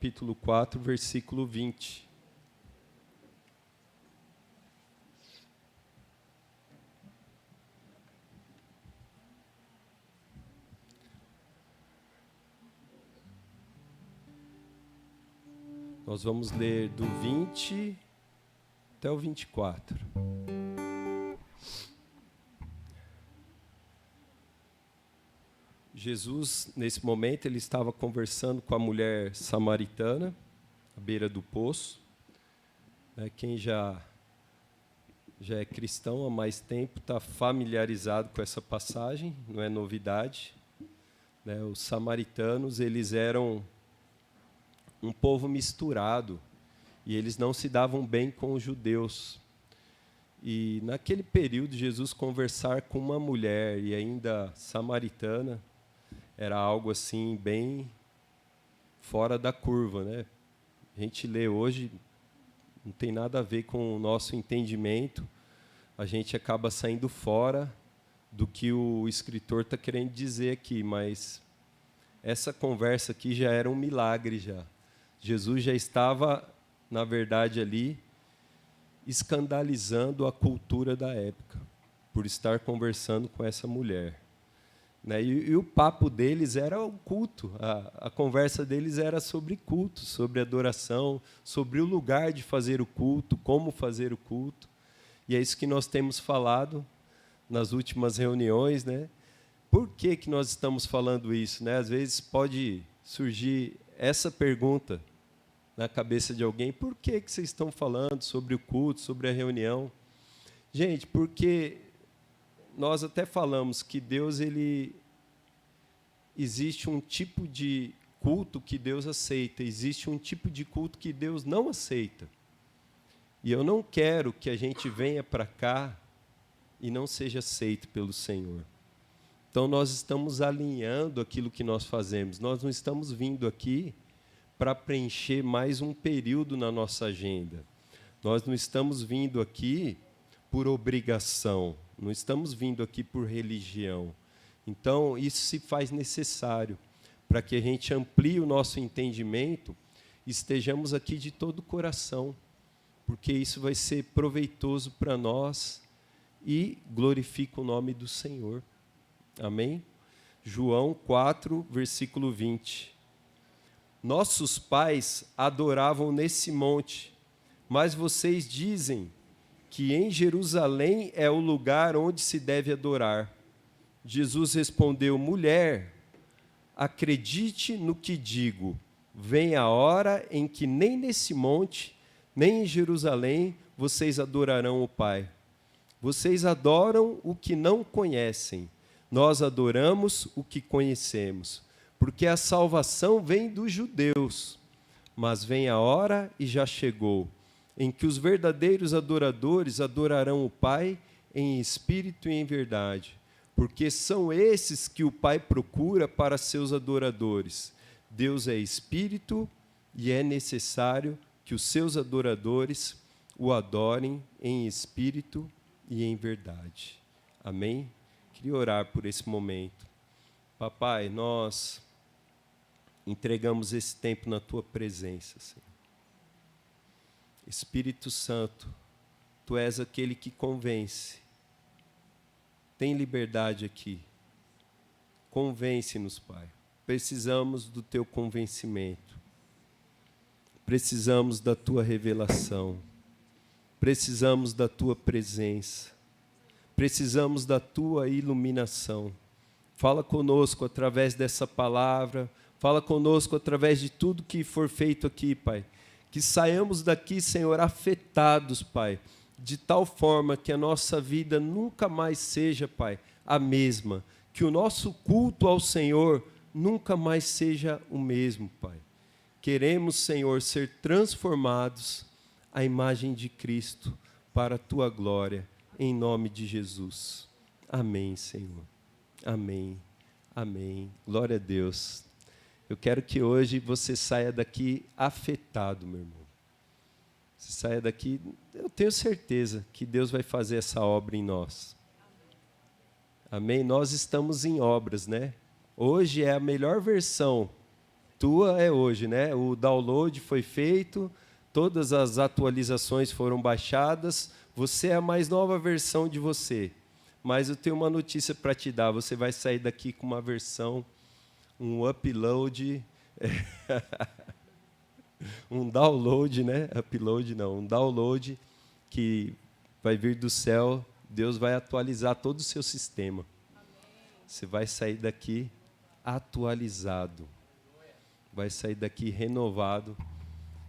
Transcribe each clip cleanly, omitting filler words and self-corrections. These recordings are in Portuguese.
capítulo 4, versículo 20. Nós vamos ler do 20 até o 24. Jesus, nesse momento, ele estava conversando com a mulher samaritana, à beira do poço. Quem já é cristão há mais tempo está familiarizado com essa passagem, não é novidade. Os samaritanos, eles eram um povo misturado e eles não se davam bem com os judeus. E naquele período, Jesus conversar com uma mulher e ainda samaritana era algo assim bem fora da curva, né? A gente lê hoje, não tem nada a ver com o nosso entendimento, a gente acaba saindo fora do que o escritor está querendo dizer aqui, mas essa conversa aqui já era um milagre já. Jesus já estava, na verdade, ali escandalizando a cultura da época, por estar conversando com essa mulher. E o papo deles era o culto, a conversa deles era sobre culto, sobre adoração, sobre o lugar de fazer o culto, como fazer o culto. E é isso que nós temos falado nas últimas reuniões. Por que nós estamos falando isso? Às vezes pode surgir essa pergunta na cabeça de alguém: por que vocês estão falando sobre o culto, sobre a reunião? Gente, porque nós até falamos que Deus, existe um tipo de culto que Deus aceita, existe um tipo de culto que Deus não aceita. E eu não quero que a gente venha para cá e não seja aceito pelo Senhor. Então, nós estamos alinhando aquilo que nós fazemos. Nós não estamos vindo aqui para preencher mais um período na nossa agenda. Nós não estamos vindo aqui por obrigação, não estamos vindo aqui por religião. Então, isso se faz necessário para que a gente amplie o nosso entendimento e estejamos aqui de todo o coração, porque isso vai ser proveitoso para nós e glorifica o nome do Senhor. Amém? João 4, versículo 20. Nossos pais adoravam nesse monte, mas vocês dizem que em Jerusalém é o lugar onde se deve adorar. Jesus respondeu: mulher, acredite no que digo. Vem a hora em que nem nesse monte, nem em Jerusalém, vocês adorarão o Pai. Vocês adoram o que não conhecem. Nós adoramos o que conhecemos, porque a salvação vem dos judeus. Mas vem a hora, e já chegou, em que os verdadeiros adoradores adorarão o Pai em espírito e em verdade, porque são esses que o Pai procura para seus adoradores. Deus é espírito e é necessário que os seus adoradores o adorem em espírito e em verdade. Amém? Queria orar por esse momento. Papai, nós entregamos esse tempo na Tua presença, Senhor. Espírito Santo, Tu és aquele que convence. Tem liberdade aqui. Convence-nos, Pai. Precisamos do Teu convencimento. Precisamos da Tua revelação. Precisamos da Tua presença. Precisamos da Tua iluminação. Fala conosco através dessa palavra. Fala conosco através de tudo que for feito aqui, Pai. Que saiamos daqui, Senhor, afetados, Pai, de tal forma que a nossa vida nunca mais seja, Pai, a mesma. Que o nosso culto ao Senhor nunca mais seja o mesmo, Pai. Queremos, Senhor, ser transformados à imagem de Cristo para a Tua glória, em nome de Jesus. Amém, Senhor. Amém. Amém. Glória a Deus. Eu quero que hoje você saia daqui afetado, meu irmão. Você saia daqui, eu tenho certeza que Deus vai fazer essa obra em nós. Amém? Nós estamos em obras, né? Hoje é a melhor versão tua é hoje, né? O download foi feito, todas as atualizações foram baixadas, você é a mais nova versão de você. Mas eu tenho uma notícia para te dar, você vai sair daqui com uma versão, um upload, um download, né? Upload não, um download que vai vir do céu, Deus vai atualizar todo o seu sistema. Você vai sair daqui atualizado, vai sair daqui renovado,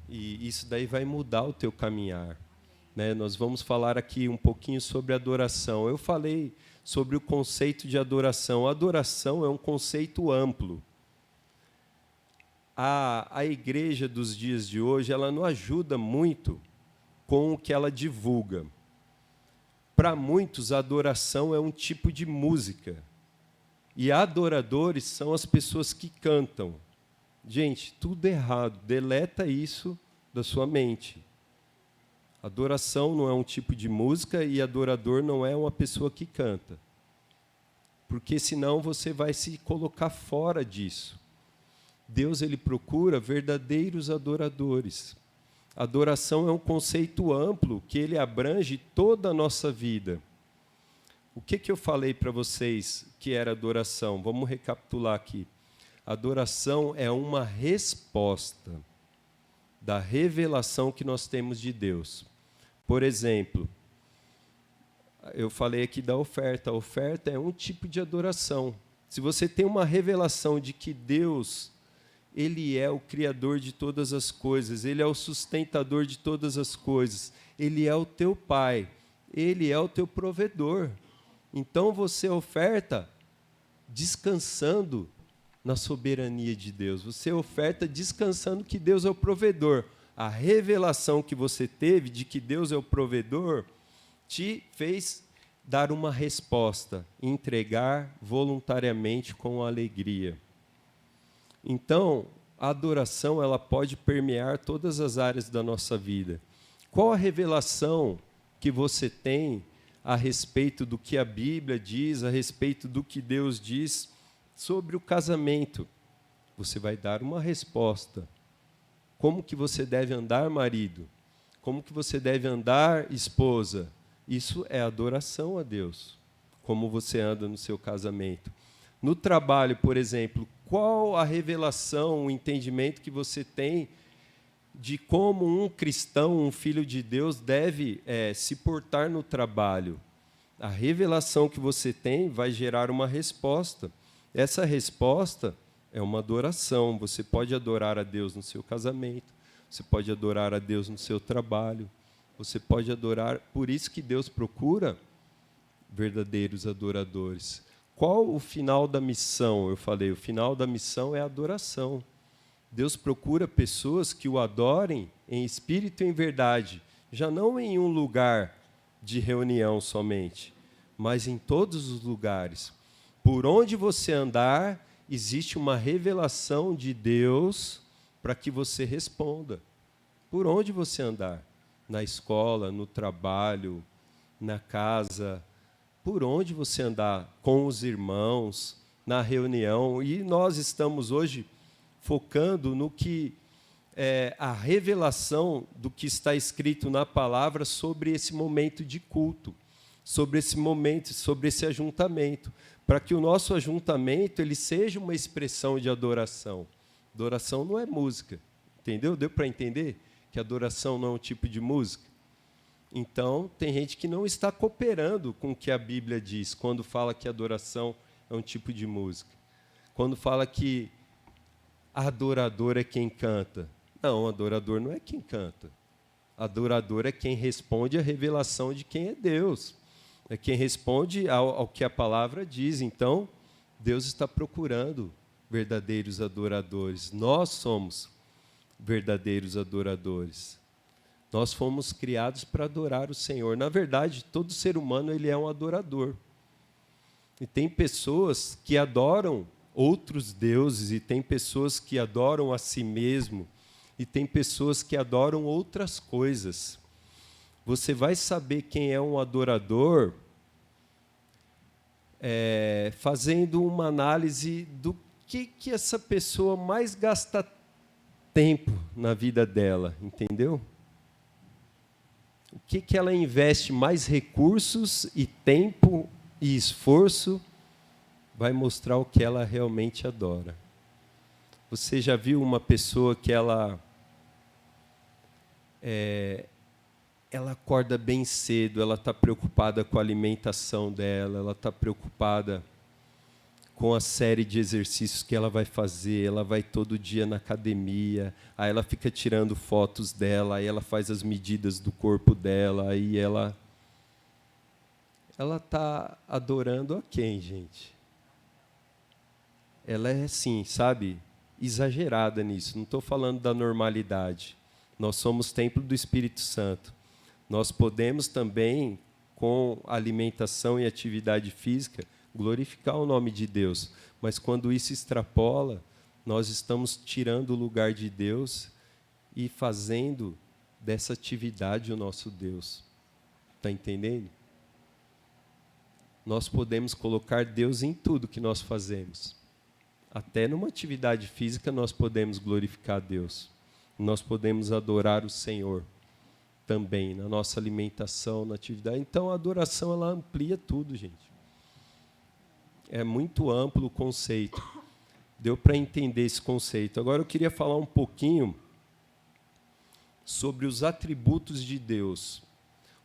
e isso daí vai mudar o teu caminhar. Né? Nós vamos falar aqui um pouquinho sobre adoração. Eu falei sobre o conceito de adoração. Adoração é um conceito amplo. A igreja dos dias de hoje, ela não ajuda muito com o que ela divulga. Para muitos, a adoração é um tipo de música. E adoradores são as pessoas que cantam. Gente, tudo errado. Deleta isso da sua mente. Adoração não é um tipo de música e adorador não é uma pessoa que canta. Porque senão você vai se colocar fora disso. Deus, ele procura verdadeiros adoradores. Adoração é um conceito amplo que ele abrange toda a nossa vida. O que eu falei para vocês que era adoração? Vamos recapitular aqui. Adoração é uma resposta da revelação que nós temos de Deus. Por exemplo, eu falei aqui da oferta. A oferta é um tipo de adoração. Se você tem uma revelação de que Deus, ele é o criador de todas as coisas, ele é o sustentador de todas as coisas, ele é o teu pai, ele é o teu provedor. Então você oferta descansando na soberania de Deus. Você oferta descansando que Deus é o provedor. A revelação que você teve de que Deus é o provedor te fez dar uma resposta, entregar voluntariamente com alegria. Então, a adoração, ela pode permear todas as áreas da nossa vida. Qual a revelação que você tem a respeito do que a Bíblia diz, a respeito do que Deus diz sobre o casamento? Você vai dar uma resposta. Como que você deve andar, marido? Como que você deve andar, esposa? Isso é adoração a Deus. Como você anda no seu casamento. No trabalho, por exemplo, qual a revelação, o entendimento que você tem de como um cristão, um filho de Deus, deve se portar no trabalho? A revelação que você tem vai gerar uma resposta. Essa resposta é uma adoração. Você pode adorar a Deus no seu casamento, você pode adorar a Deus no seu trabalho, você pode adorar. Por isso que Deus procura verdadeiros adoradores. Qual o final da missão? Eu falei, o final da missão é a adoração. Deus procura pessoas que o adorem em espírito e em verdade, já não em um lugar de reunião somente, mas em todos os lugares. Por onde você andar, existe uma revelação de Deus para que você responda. Por onde você andar? Na escola, no trabalho, na casa, por onde você andar com os irmãos, na reunião. E nós estamos hoje focando no que é a revelação do que está escrito na palavra sobre esse momento de culto, sobre esse momento, sobre esse ajuntamento, para que o nosso ajuntamento ele seja uma expressão de adoração. Adoração não é música, entendeu? Deu para entender que adoração não é um tipo de música? Então, tem gente que não está cooperando com o que a Bíblia diz, quando fala que adoração é um tipo de música. Quando fala que adorador é quem canta. Não, adorador não é quem canta. Adorador é quem responde à revelação de quem é Deus. É quem responde ao que a palavra diz. Então, Deus está procurando verdadeiros adoradores. Nós somos verdadeiros adoradores. Nós fomos criados para adorar o Senhor. Na verdade, todo ser humano ele é um adorador. E tem pessoas que adoram outros deuses, e tem pessoas que adoram a si mesmo, e tem pessoas que adoram outras coisas. Você vai saber quem é um adorador fazendo uma análise do que essa pessoa mais gasta tempo na vida dela, entendeu? O que ela investe mais recursos e tempo e esforço vai mostrar o que ela realmente adora. Você já viu uma pessoa que ela acorda bem cedo, ela está preocupada com a alimentação dela, ela está preocupada com a série de exercícios que ela vai fazer, ela vai todo dia na academia, aí ela fica tirando fotos dela, aí ela faz as medidas do corpo dela, aí ela está adorando a quem, gente? Ela é assim, sabe, exagerada nisso, não estou falando da normalidade. Nós somos templo do Espírito Santo. Nós podemos também, com alimentação e atividade física, glorificar o nome de Deus. Mas quando isso extrapola, nós estamos tirando o lugar de Deus e fazendo dessa atividade o nosso Deus. Está entendendo? Nós podemos colocar Deus em tudo que nós fazemos. Até numa atividade física nós podemos glorificar a Deus. Nós podemos adorar o Senhor também, na nossa alimentação, na atividade. Então, a adoração, ela amplia tudo, gente. É muito amplo o conceito. Deu para entender esse conceito. Agora, eu queria falar um pouquinho sobre os atributos de Deus.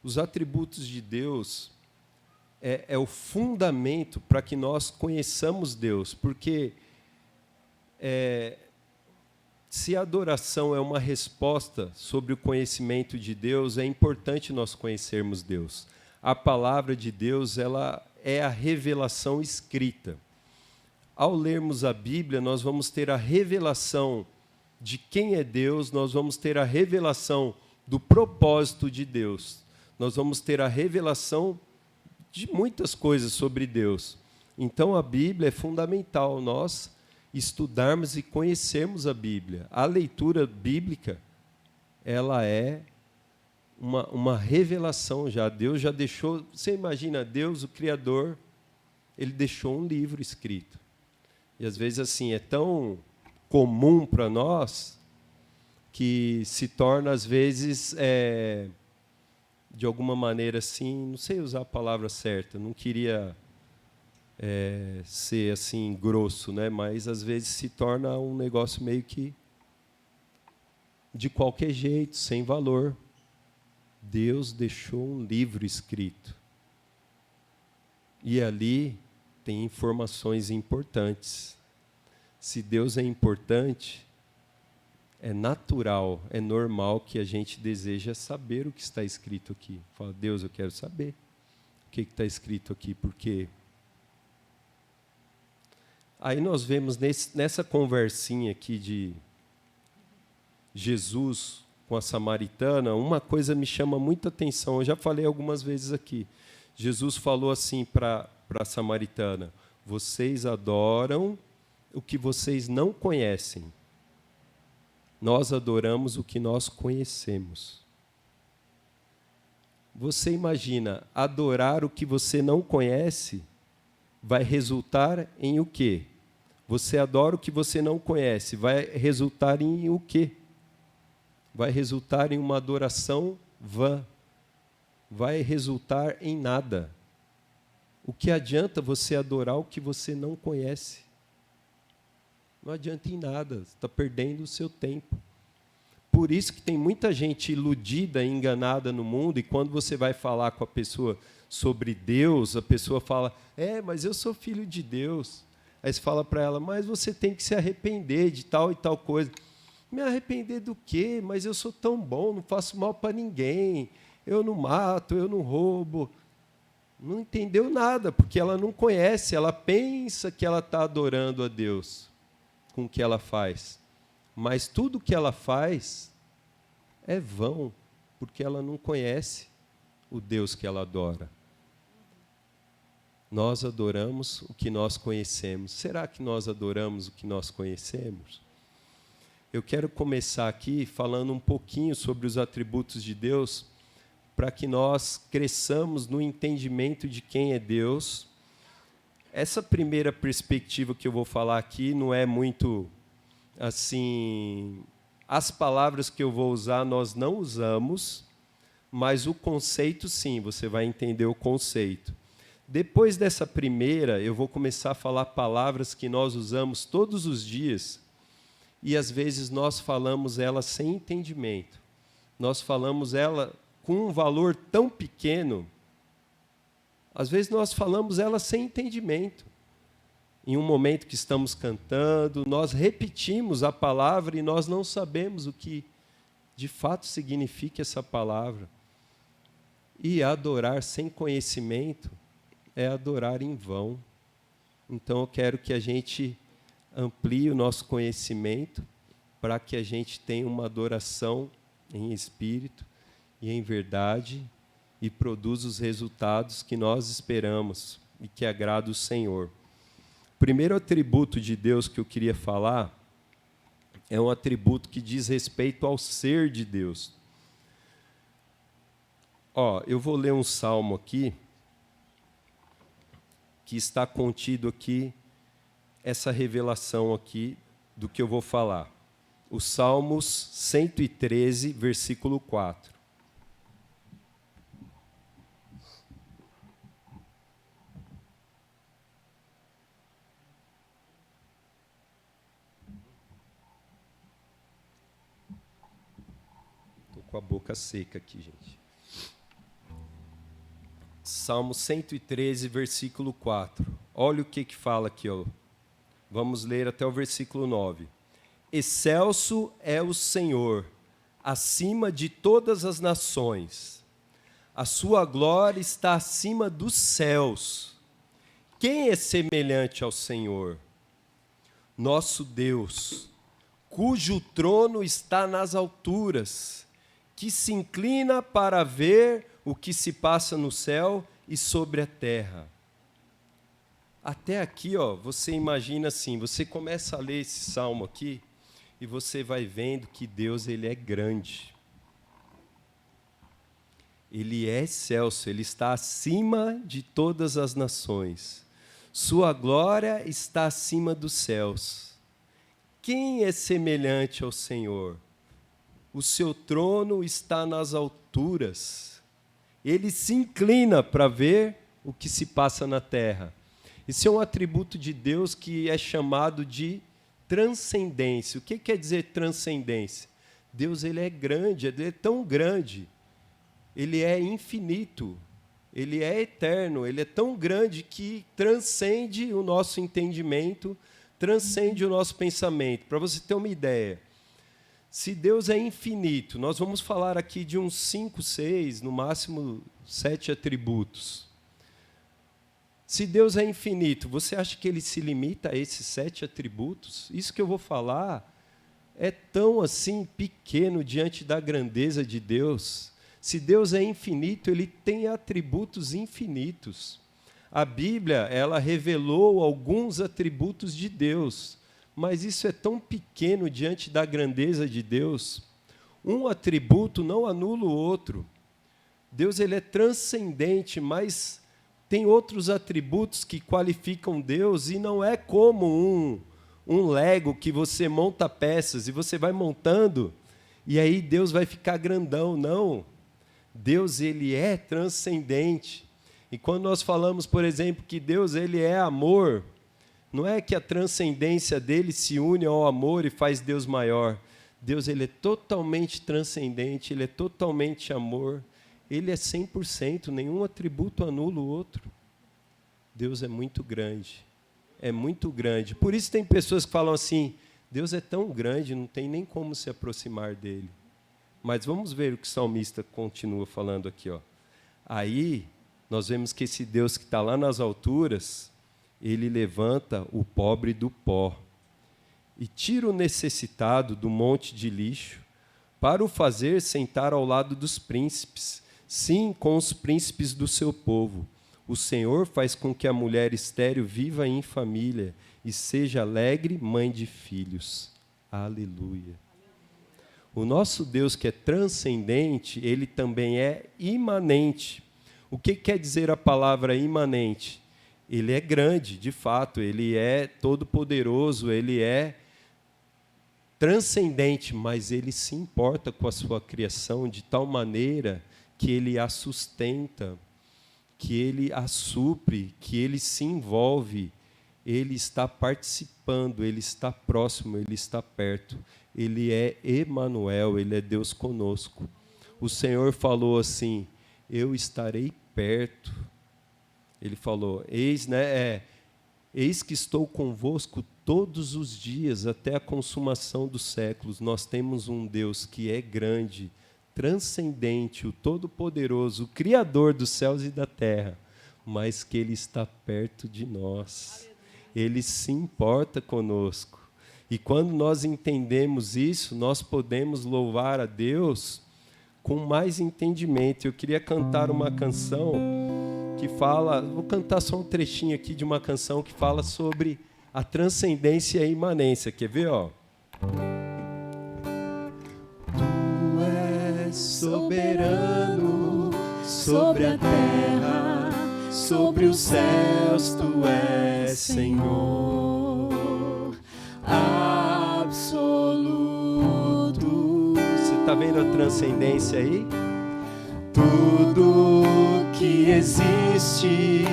Os atributos de Deus é o fundamento para que nós conheçamos Deus, porque se a adoração é uma resposta sobre o conhecimento de Deus, é importante nós conhecermos Deus. A palavra de Deus, ela é a revelação escrita. Ao lermos a Bíblia, nós vamos ter a revelação de quem é Deus, nós vamos ter a revelação do propósito de Deus. Nós vamos ter a revelação de muitas coisas sobre Deus. Então, a Bíblia é fundamental nós estudarmos e conhecermos a Bíblia. A leitura bíblica, ela é uma revelação já. Deus já deixou... Você imagina, Deus, o Criador, ele deixou um livro escrito. E, às vezes, assim, é tão comum para nós que se torna, às vezes, de alguma maneira, assim, não sei usar a palavra certa, não queria... ser assim grosso, né? Mas às vezes se torna um negócio meio que de qualquer jeito, sem valor. Deus deixou um livro escrito. E ali tem informações importantes. Se Deus é importante, é natural, é normal que a gente deseja saber o que está escrito aqui. Fala, Deus, eu quero saber o que está escrito aqui, porque... Aí nós vemos nessa conversinha aqui de Jesus com a samaritana, uma coisa me chama muita atenção, eu já falei algumas vezes aqui. Jesus falou assim para a samaritana, vocês adoram o que vocês não conhecem. Nós adoramos o que nós conhecemos. Você imagina, adorar o que você não conhece vai resultar em o quê? Você adora o que você não conhece, vai resultar em o quê? Vai resultar em uma adoração vã. Vai resultar em nada. O que adianta você adorar o que você não conhece? Não adianta em nada, você está perdendo o seu tempo. Por isso que tem muita gente iludida e enganada no mundo, e quando você vai falar com a pessoa sobre Deus, a pessoa fala, mas eu sou filho de Deus. Aí você fala para ela, mas você tem que se arrepender de tal e tal coisa. Me arrepender do quê? Mas eu sou tão bom, não faço mal para ninguém, eu não mato, eu não roubo. Não entendeu nada, porque ela não conhece, ela pensa que ela está adorando a Deus com o que ela faz. Mas tudo que ela faz é vão, porque ela não conhece o Deus que ela adora. Nós adoramos o que nós conhecemos. Será que nós adoramos o que nós conhecemos? Eu quero começar aqui falando um pouquinho sobre os atributos de Deus, para que nós cresçamos no entendimento de quem é Deus. essa primeira perspectiva que eu vou falar aqui não é muito assim. As palavras que eu vou usar nós não usamos, mas o conceito sim, você vai entender o conceito. Depois dessa primeira, eu vou começar a falar palavras que nós usamos todos os dias e às vezes nós falamos ela sem entendimento. Nós falamos ela com um valor tão pequeno. Às vezes nós falamos ela sem entendimento. Em um momento que estamos cantando, nós repetimos a palavra e nós não sabemos o que de fato significa essa palavra. E adorar sem conhecimento é adorar em vão. Então eu quero que a gente amplie o nosso conhecimento para que a gente tenha uma adoração em espírito e em verdade e produza os resultados que nós esperamos e que agrada o Senhor. O primeiro atributo de Deus que eu queria falar é um atributo que diz respeito ao ser de Deus. Eu vou ler um salmo aqui, que está contido aqui, essa revelação aqui do que eu vou falar. Os Salmos 113, versículo 4. Estou com a boca seca aqui, gente. Salmo 113, versículo 4. Olha o que fala aqui. Vamos ler até o versículo 9. Excelso é o Senhor, acima de todas as nações. A sua glória está acima dos céus. Quem é semelhante ao Senhor? Nosso Deus, cujo trono está nas alturas, que se inclina para ver o que se passa no céu e sobre a terra. Até aqui, você imagina assim, você começa a ler esse salmo aqui e você vai vendo que Deus ele é grande. Ele é excelso, ele está acima de todas as nações. Sua glória está acima dos céus. Quem é semelhante ao Senhor? O seu trono está nas alturas. Ele se inclina para ver o que se passa na terra. Isso é um atributo de Deus que é chamado de transcendência. O que quer dizer transcendência? Deus ele é grande, ele é tão grande, ele é infinito, ele é eterno, ele é tão grande que transcende o nosso entendimento, transcende o nosso pensamento. Para você ter uma ideia, se Deus é infinito, nós vamos falar aqui de uns 5, 6, no máximo 7 atributos. Se Deus é infinito, você acha que ele se limita a esses 7 atributos? Isso que eu vou falar é tão assim pequeno diante da grandeza de Deus. Se Deus é infinito, ele tem atributos infinitos. A Bíblia, ela revelou alguns atributos de Deus, mas isso é tão pequeno diante da grandeza de Deus. Um atributo não anula o outro. Deus ele é transcendente, mas tem outros atributos que qualificam Deus e não é como um Lego que você monta peças e você vai montando e aí Deus vai ficar grandão. Não. Deus ele é transcendente. E quando nós falamos, por exemplo, que Deus ele é amor, não é que a transcendência dele se une ao amor e faz Deus maior. Deus ele é totalmente transcendente, ele é totalmente amor. Ele é 100%, nenhum atributo anula o outro. Deus é muito grande. É muito grande. Por isso tem pessoas que falam assim, Deus é tão grande, não tem nem como se aproximar dele. Mas vamos ver o que o salmista continua falando aqui. Aí, nós vemos que esse Deus que está lá nas alturas, ele levanta o pobre do pó e tira o necessitado do monte de lixo para o fazer sentar ao lado dos príncipes. Sim, com os príncipes do seu povo. O Senhor faz com que a mulher estéril viva em família e seja alegre mãe de filhos. Aleluia. O nosso Deus que é transcendente, ele também é imanente. O que quer dizer a palavra imanente? Ele é grande, de fato, ele é todo-poderoso, ele é transcendente, mas ele se importa com a sua criação de tal maneira que ele a sustenta, que ele a supre, que ele se envolve, ele está participando, ele está próximo, ele está perto. Ele é Emanuel, ele é Deus conosco. O Senhor falou assim: eu estarei perto. Ele falou: eis que estou convosco todos os dias, até a consumação dos séculos. Nós temos um Deus que é grande, transcendente, o Todo-Poderoso, o Criador dos céus e da terra, mas que Ele está perto de nós. Ele se importa conosco. E quando nós entendemos isso, nós podemos louvar a Deus com mais entendimento. Eu queria cantar uma canção que fala, vou cantar só um trechinho aqui de uma canção que fala sobre a transcendência e a imanência. Quer ver, ó? Tu és soberano sobre a terra, sobre os céus, tu és Senhor absoluto. Você está vendo a transcendência aí? Tudo que existe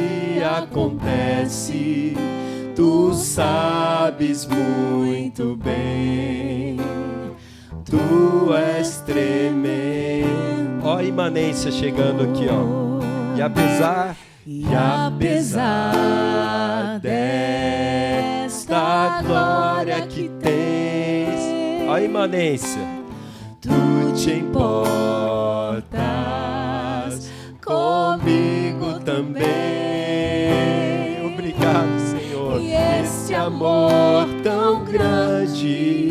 acontece, tu sabes muito bem, tu és tremendo. Ó a imanência chegando aqui, ó. E apesar desta glória que tens, ó a imanência, tu te importas comigo também. Obrigado, Senhor. E esse amor tão grande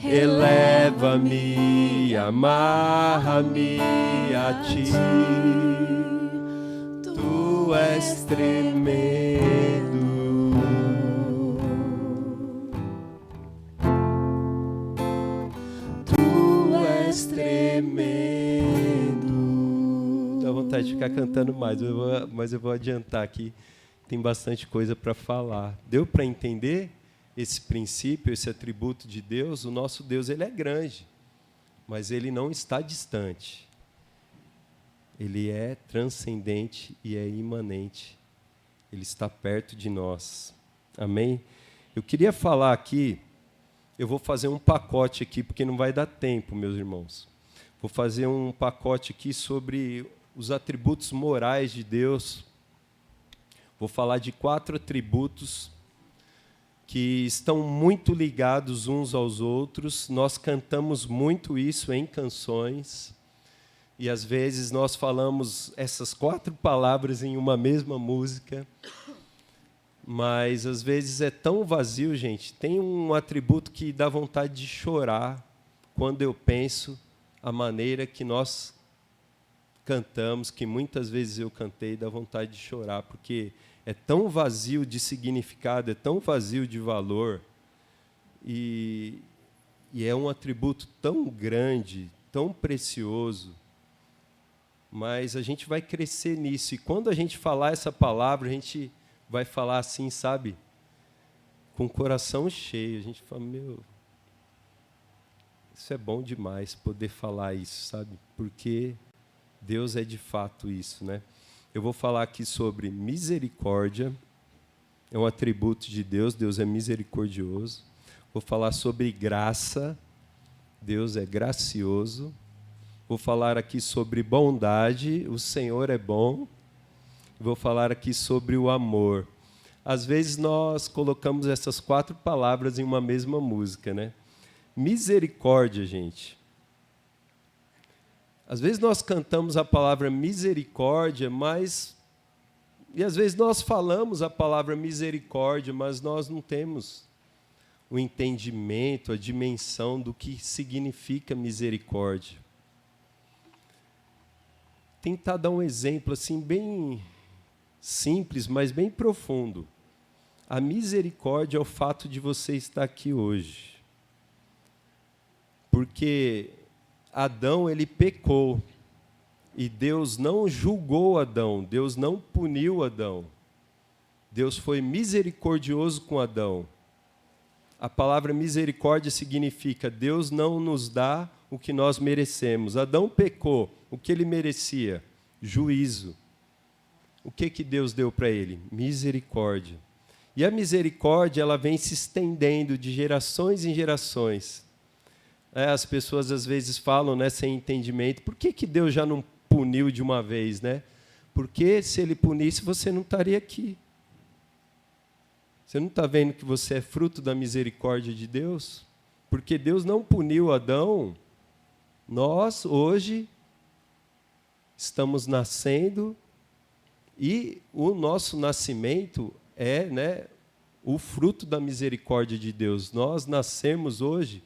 eleva-me, amarra-me a ti. Tu és tremendo. Tu és tremendo. Dá vontade de ficar cantando mais, mas eu vou adiantar aqui. Tem bastante coisa para falar. Deu para entender esse princípio, esse atributo de Deus? O nosso Deus, ele é grande, mas ele não está distante. Ele é transcendente e é imanente. Ele está perto de nós. Amém? Eu queria falar aqui, eu vou fazer um pacote aqui, porque não vai dar tempo, meus irmãos. Vou fazer um pacote aqui sobre os atributos morais de Deus. Vou falar de 4 atributos que estão muito ligados uns aos outros. Nós cantamos muito isso em canções. E, às vezes, nós falamos essas 4 palavras em uma mesma música. Mas, às vezes, é tão vazio, gente. Tem um atributo que dá vontade de chorar quando eu penso a maneira que nós cantamos, que muitas vezes eu cantei, dá vontade de chorar, porque é tão vazio de significado, é tão vazio de valor, e é um atributo tão grande, tão precioso, mas a gente vai crescer nisso, e quando a gente falar essa palavra, a gente vai falar assim, sabe, com o coração cheio, a gente fala, meu, isso é bom demais, poder falar isso, sabe, porque Deus é de fato isso, né? Eu vou falar aqui sobre misericórdia, é um atributo de Deus, Deus é misericordioso. Vou falar sobre graça, Deus é gracioso. Vou falar aqui sobre bondade, o Senhor é bom. Vou falar aqui sobre o amor. Às vezes nós colocamos essas 4 palavras em uma mesma música, né? Misericórdia, gente. Às vezes nós cantamos a palavra misericórdia, e às vezes nós falamos a palavra misericórdia, mas nós não temos o entendimento, a dimensão do que significa misericórdia. Tentar dar um exemplo assim bem simples, mas bem profundo. A misericórdia é o fato de você estar aqui hoje. Porque Adão, ele pecou, e Deus não julgou Adão, Deus não puniu Adão. Deus foi misericordioso com Adão. A palavra misericórdia significa Deus não nos dá o que nós merecemos. Adão pecou. O que ele merecia? Juízo. O que Deus deu para ele? Misericórdia. E a misericórdia, ela vem se estendendo de gerações em gerações. As pessoas às vezes falam, né, sem entendimento, por que Deus já não puniu de uma vez, né? Porque se ele punisse, você não estaria aqui. Você não está vendo que você é fruto da misericórdia de Deus? Porque Deus não puniu Adão. Nós, hoje, estamos nascendo e o nosso nascimento é, né, o fruto da misericórdia de Deus. Nós nascemos hoje,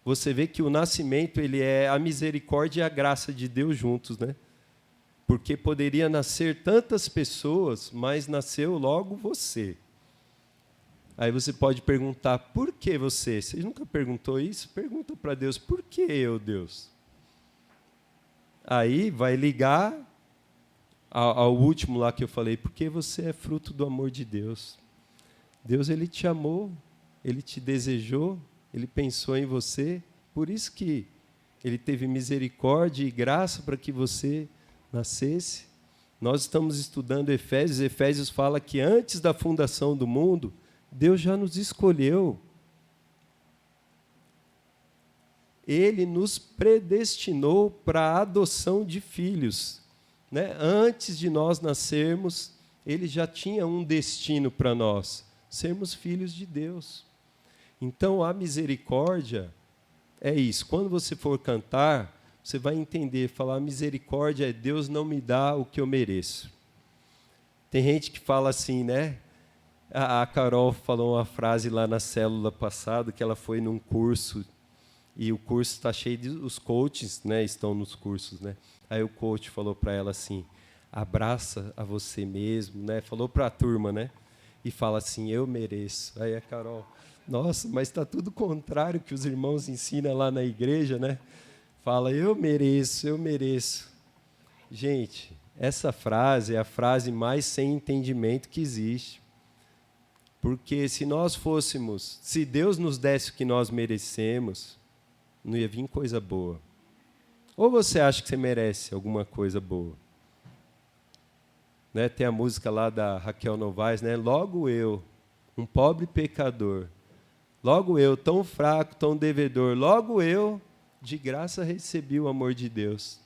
você vê que o nascimento ele é a misericórdia e a graça de Deus juntos, né? Porque poderia nascer tantas pessoas, mas nasceu logo você. Aí você pode perguntar, por que você? Você nunca perguntou isso? Pergunta para Deus, por que eu, Deus? Aí vai ligar ao último lá que eu falei, porque você é fruto do amor de Deus. Deus, ele te amou, ele te desejou, ele pensou em você, por isso que ele teve misericórdia e graça para que você nascesse. Nós estamos estudando Efésios. Efésios fala que antes da fundação do mundo, Deus já nos escolheu. Ele nos predestinou para a adoção de filhos. Né? Antes de nós nascermos, ele já tinha um destino para nós, sermos filhos de Deus. Então, a misericórdia é isso. Quando você for cantar, você vai entender, falar, a misericórdia é Deus não me dá o que eu mereço. Tem gente que fala assim, né? A Carol falou uma frase lá na célula passada, que ela foi num curso, e o curso está cheio de... Os coaches, né, estão nos cursos, né? Aí o coach falou para ela assim, abraça a você mesmo, né? Falou para a turma, né? E fala assim, eu mereço. Aí a Carol, nossa, mas está tudo contrário que os irmãos ensinam lá na igreja, né? Fala, eu mereço, eu mereço. Gente, essa frase é a frase mais sem entendimento que existe. Porque se nós fôssemos, se Deus nos desse o que nós merecemos, não ia vir coisa boa. Ou você acha que você merece alguma coisa boa? Né? Tem a música lá da Raquel Novaes, né? Logo eu, um pobre pecador, logo eu, tão fraco, tão devedor, logo eu, de graça recebi o amor de Deus.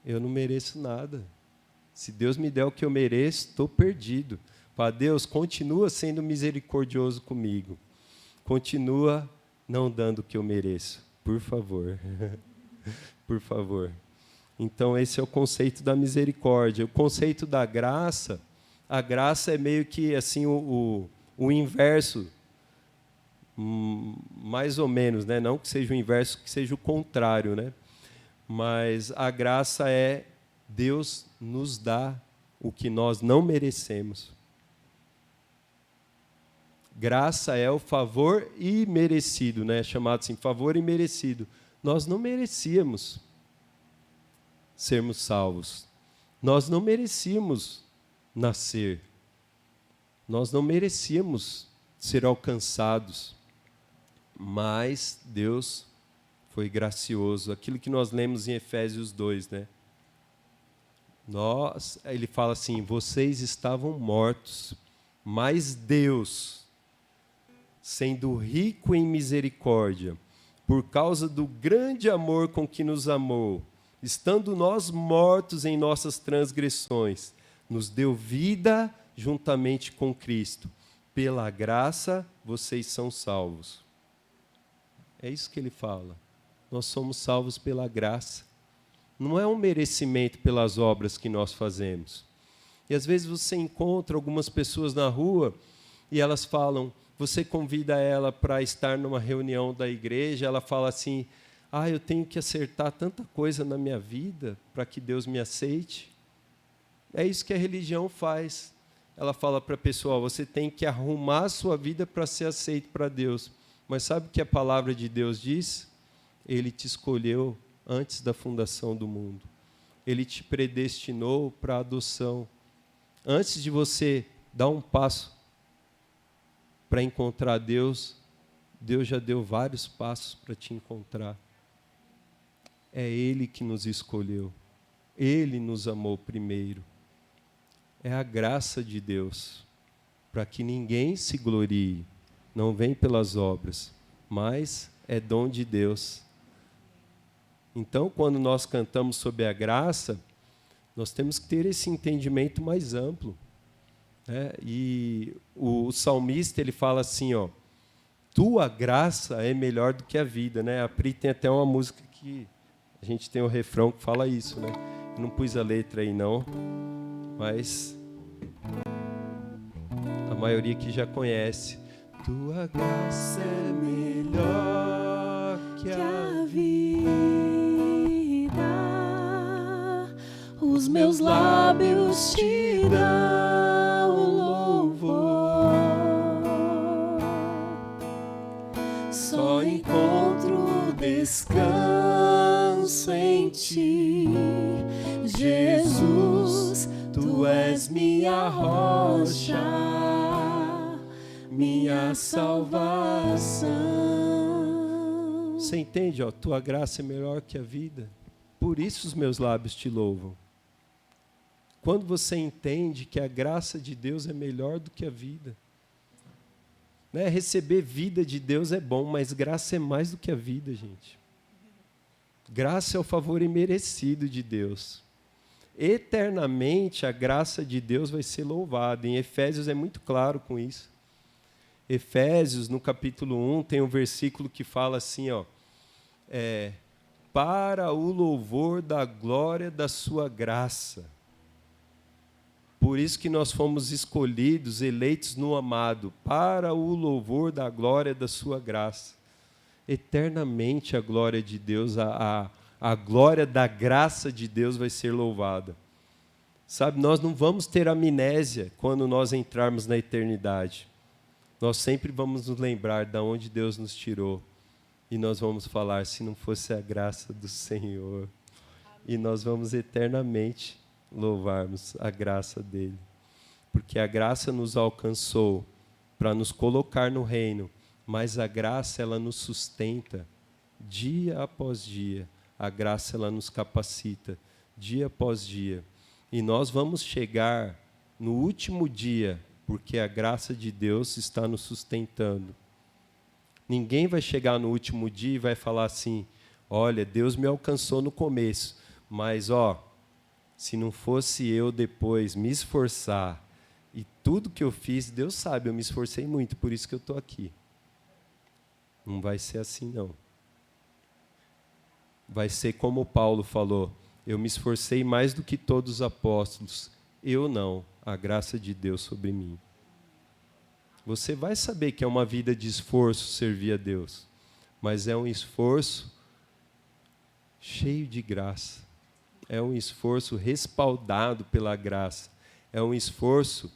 Eu não mereço nada. Se Deus me der o que eu mereço, estou perdido. Para Deus, continua sendo misericordioso comigo. Continua não dando o que eu mereço. Por favor. Por favor. Então, esse é o conceito da misericórdia. O conceito da graça, a graça é meio que assim o inverso, mais ou menos, né? Não que seja o inverso, que seja o contrário, né? Mas a graça é Deus nos dá o que nós não merecemos. Graça é o favor imerecido, né? Chamado assim, favor imerecido. Nós não merecíamos sermos salvos. Nós não merecíamos nascer. Nós não merecíamos ser alcançados. Mas Deus foi gracioso. Aquilo que nós lemos em Efésios 2, né? Ele fala assim, vocês estavam mortos, mas Deus, sendo rico em misericórdia, por causa do grande amor com que nos amou, estando nós mortos em nossas transgressões, nos deu vida juntamente com Cristo. Pela graça, vocês são salvos. É isso que ele fala. Nós somos salvos pela graça. Não é um merecimento pelas obras que nós fazemos. E às vezes você encontra algumas pessoas na rua e elas falam, você convida ela para estar numa reunião da igreja, ela fala assim, eu tenho que acertar tanta coisa na minha vida para que Deus me aceite. É isso que a religião faz. Ela fala para a pessoa, você tem que arrumar a sua vida para ser aceito para Deus. Mas sabe o que a palavra de Deus diz? Ele te escolheu antes da fundação do mundo. Ele te predestinou para a adoção. Antes de você dar um passo para encontrar Deus, Deus já deu vários passos para te encontrar. É Ele que nos escolheu. Ele nos amou primeiro. É a graça de Deus, para que ninguém se glorie. Não vem pelas obras, mas é dom de Deus. Então, quando nós cantamos sobre a graça, nós temos que ter esse entendimento mais amplo. E o salmista, ele fala assim, ó, tua graça é melhor do que a vida. Né? A Pri tem até uma música que a gente tem um refrão que fala isso. Né? Eu não pus a letra aí, não, mas a maioria aqui já conhece. Tua graça é melhor que a vida. Os meus lábios te dão louvor. Só encontro descanso em ti, Jesus. Tu és minha rocha, minha salvação. Você entende? Ó, tua graça é melhor que a vida. Por isso os meus lábios te louvam. Quando você entende que a graça de Deus é melhor do que a vida. Né? Receber vida de Deus é bom, mas graça é mais do que a vida, gente. Graça é o favor imerecido de Deus. Eternamente a graça de Deus vai ser louvada. Em Efésios é muito claro com isso. Efésios, no capítulo 1, tem um versículo que fala assim, ó, para o louvor da glória da sua graça. Por isso que nós fomos escolhidos, eleitos no amado, para o louvor da glória da sua graça. Eternamente a glória de Deus, a glória da graça de Deus vai ser louvada. Sabe, nós não vamos ter amnésia quando nós entrarmos na eternidade. Nós sempre vamos nos lembrar de onde Deus nos tirou. E nós vamos falar, se não fosse a graça do Senhor. E nós vamos eternamente louvarmos a graça dele. Porque a graça nos alcançou para nos colocar no reino, mas a graça ela nos sustenta dia após dia. A graça ela nos capacita dia após dia. E nós vamos chegar no último dia, porque a graça de Deus está nos sustentando. Ninguém vai chegar no último dia e vai falar assim, olha, Deus me alcançou no começo, mas se não fosse eu depois me esforçar, e tudo que eu fiz, Deus sabe, eu me esforcei muito, por isso que eu estou aqui. Não vai ser assim, não. Vai ser como Paulo falou, eu me esforcei mais do que todos os apóstolos, eu não, a graça de Deus sobre mim. Você vai saber que é uma vida de esforço servir a Deus, mas é um esforço cheio de graça. É um esforço respaldado pela graça. É um esforço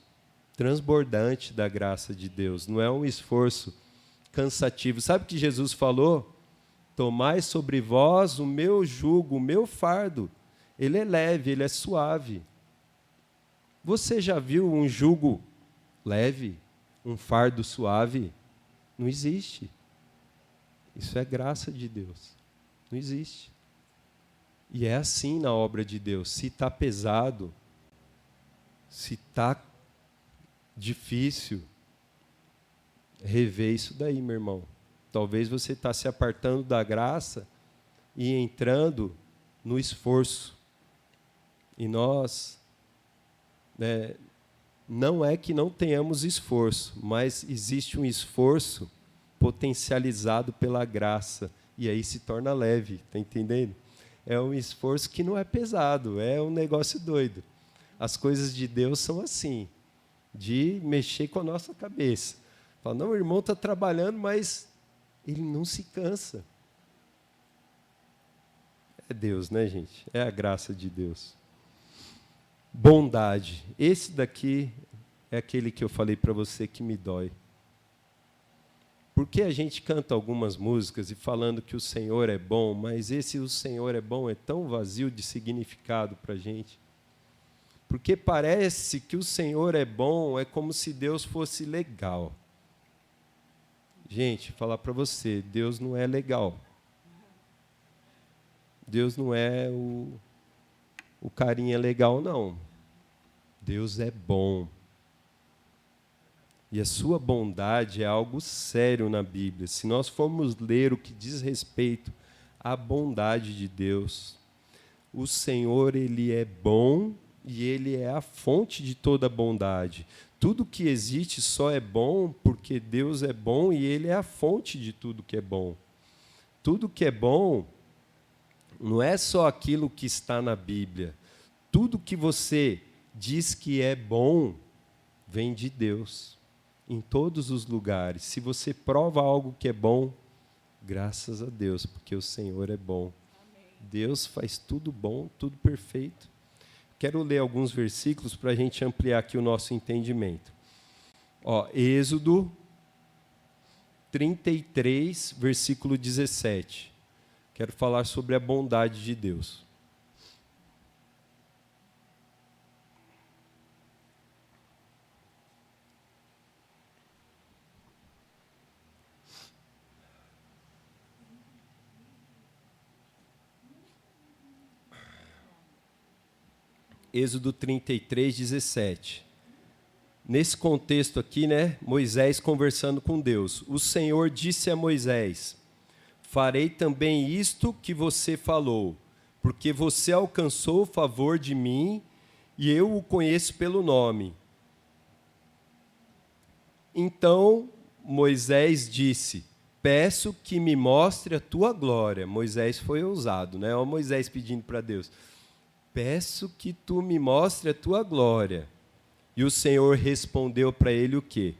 transbordante da graça de Deus. Não é um esforço cansativo. Sabe o que Jesus falou? Tomai sobre vós o meu jugo, o meu fardo. Ele é leve, ele é suave. Você já viu um jugo leve? Um fardo suave? Não existe. Isso é graça de Deus. Não existe. E é assim na obra de Deus. Se está pesado, se está difícil, rever isso daí, meu irmão. Talvez você está se apartando da graça e entrando no esforço. E nós, não é que não tenhamos esforço, mas existe um esforço potencializado pela graça. E aí se torna leve, está entendendo? É um esforço que não é pesado, é um negócio doido. As coisas de Deus são assim, de mexer com a nossa cabeça. Fala, não, o irmão está trabalhando, mas ele não se cansa. É Deus, né, gente? É a graça de Deus. Bondade. Esse daqui é aquele que eu falei para você que me dói. Porque a gente canta algumas músicas e falando que o Senhor é bom, mas esse o Senhor é bom é tão vazio de significado para a gente. Porque parece que o Senhor é bom, é como se Deus fosse legal. Gente, falar para você, Deus não é legal. Deus não é o carinha legal, não. Deus é bom. E a sua bondade é algo sério na Bíblia. Se nós formos ler o que diz respeito à bondade de Deus, o Senhor, Ele é bom e Ele é a fonte de toda bondade. Tudo que existe só é bom porque Deus é bom e Ele é a fonte de tudo que é bom. Tudo que é bom não é só aquilo que está na Bíblia. Tudo que você diz que é bom vem de Deus, em todos os lugares. Se você prova algo que é bom, graças a Deus, porque o Senhor é bom. Amém. Deus faz tudo bom, tudo perfeito. Quero ler alguns versículos para a gente ampliar aqui o nosso entendimento. Êxodo 33, versículo 17. Quero falar sobre a bondade de Deus. Êxodo 33, 17. Nesse contexto aqui, Moisés conversando com Deus. O Senhor disse a Moisés: farei também isto que você falou, porque você alcançou o favor de mim e eu o conheço pelo nome. Então Moisés disse: peço que me mostre a tua glória. Moisés foi ousado, Olha Moisés pedindo para Deus: peço que tu me mostre a tua glória. E o Senhor respondeu para ele o quê?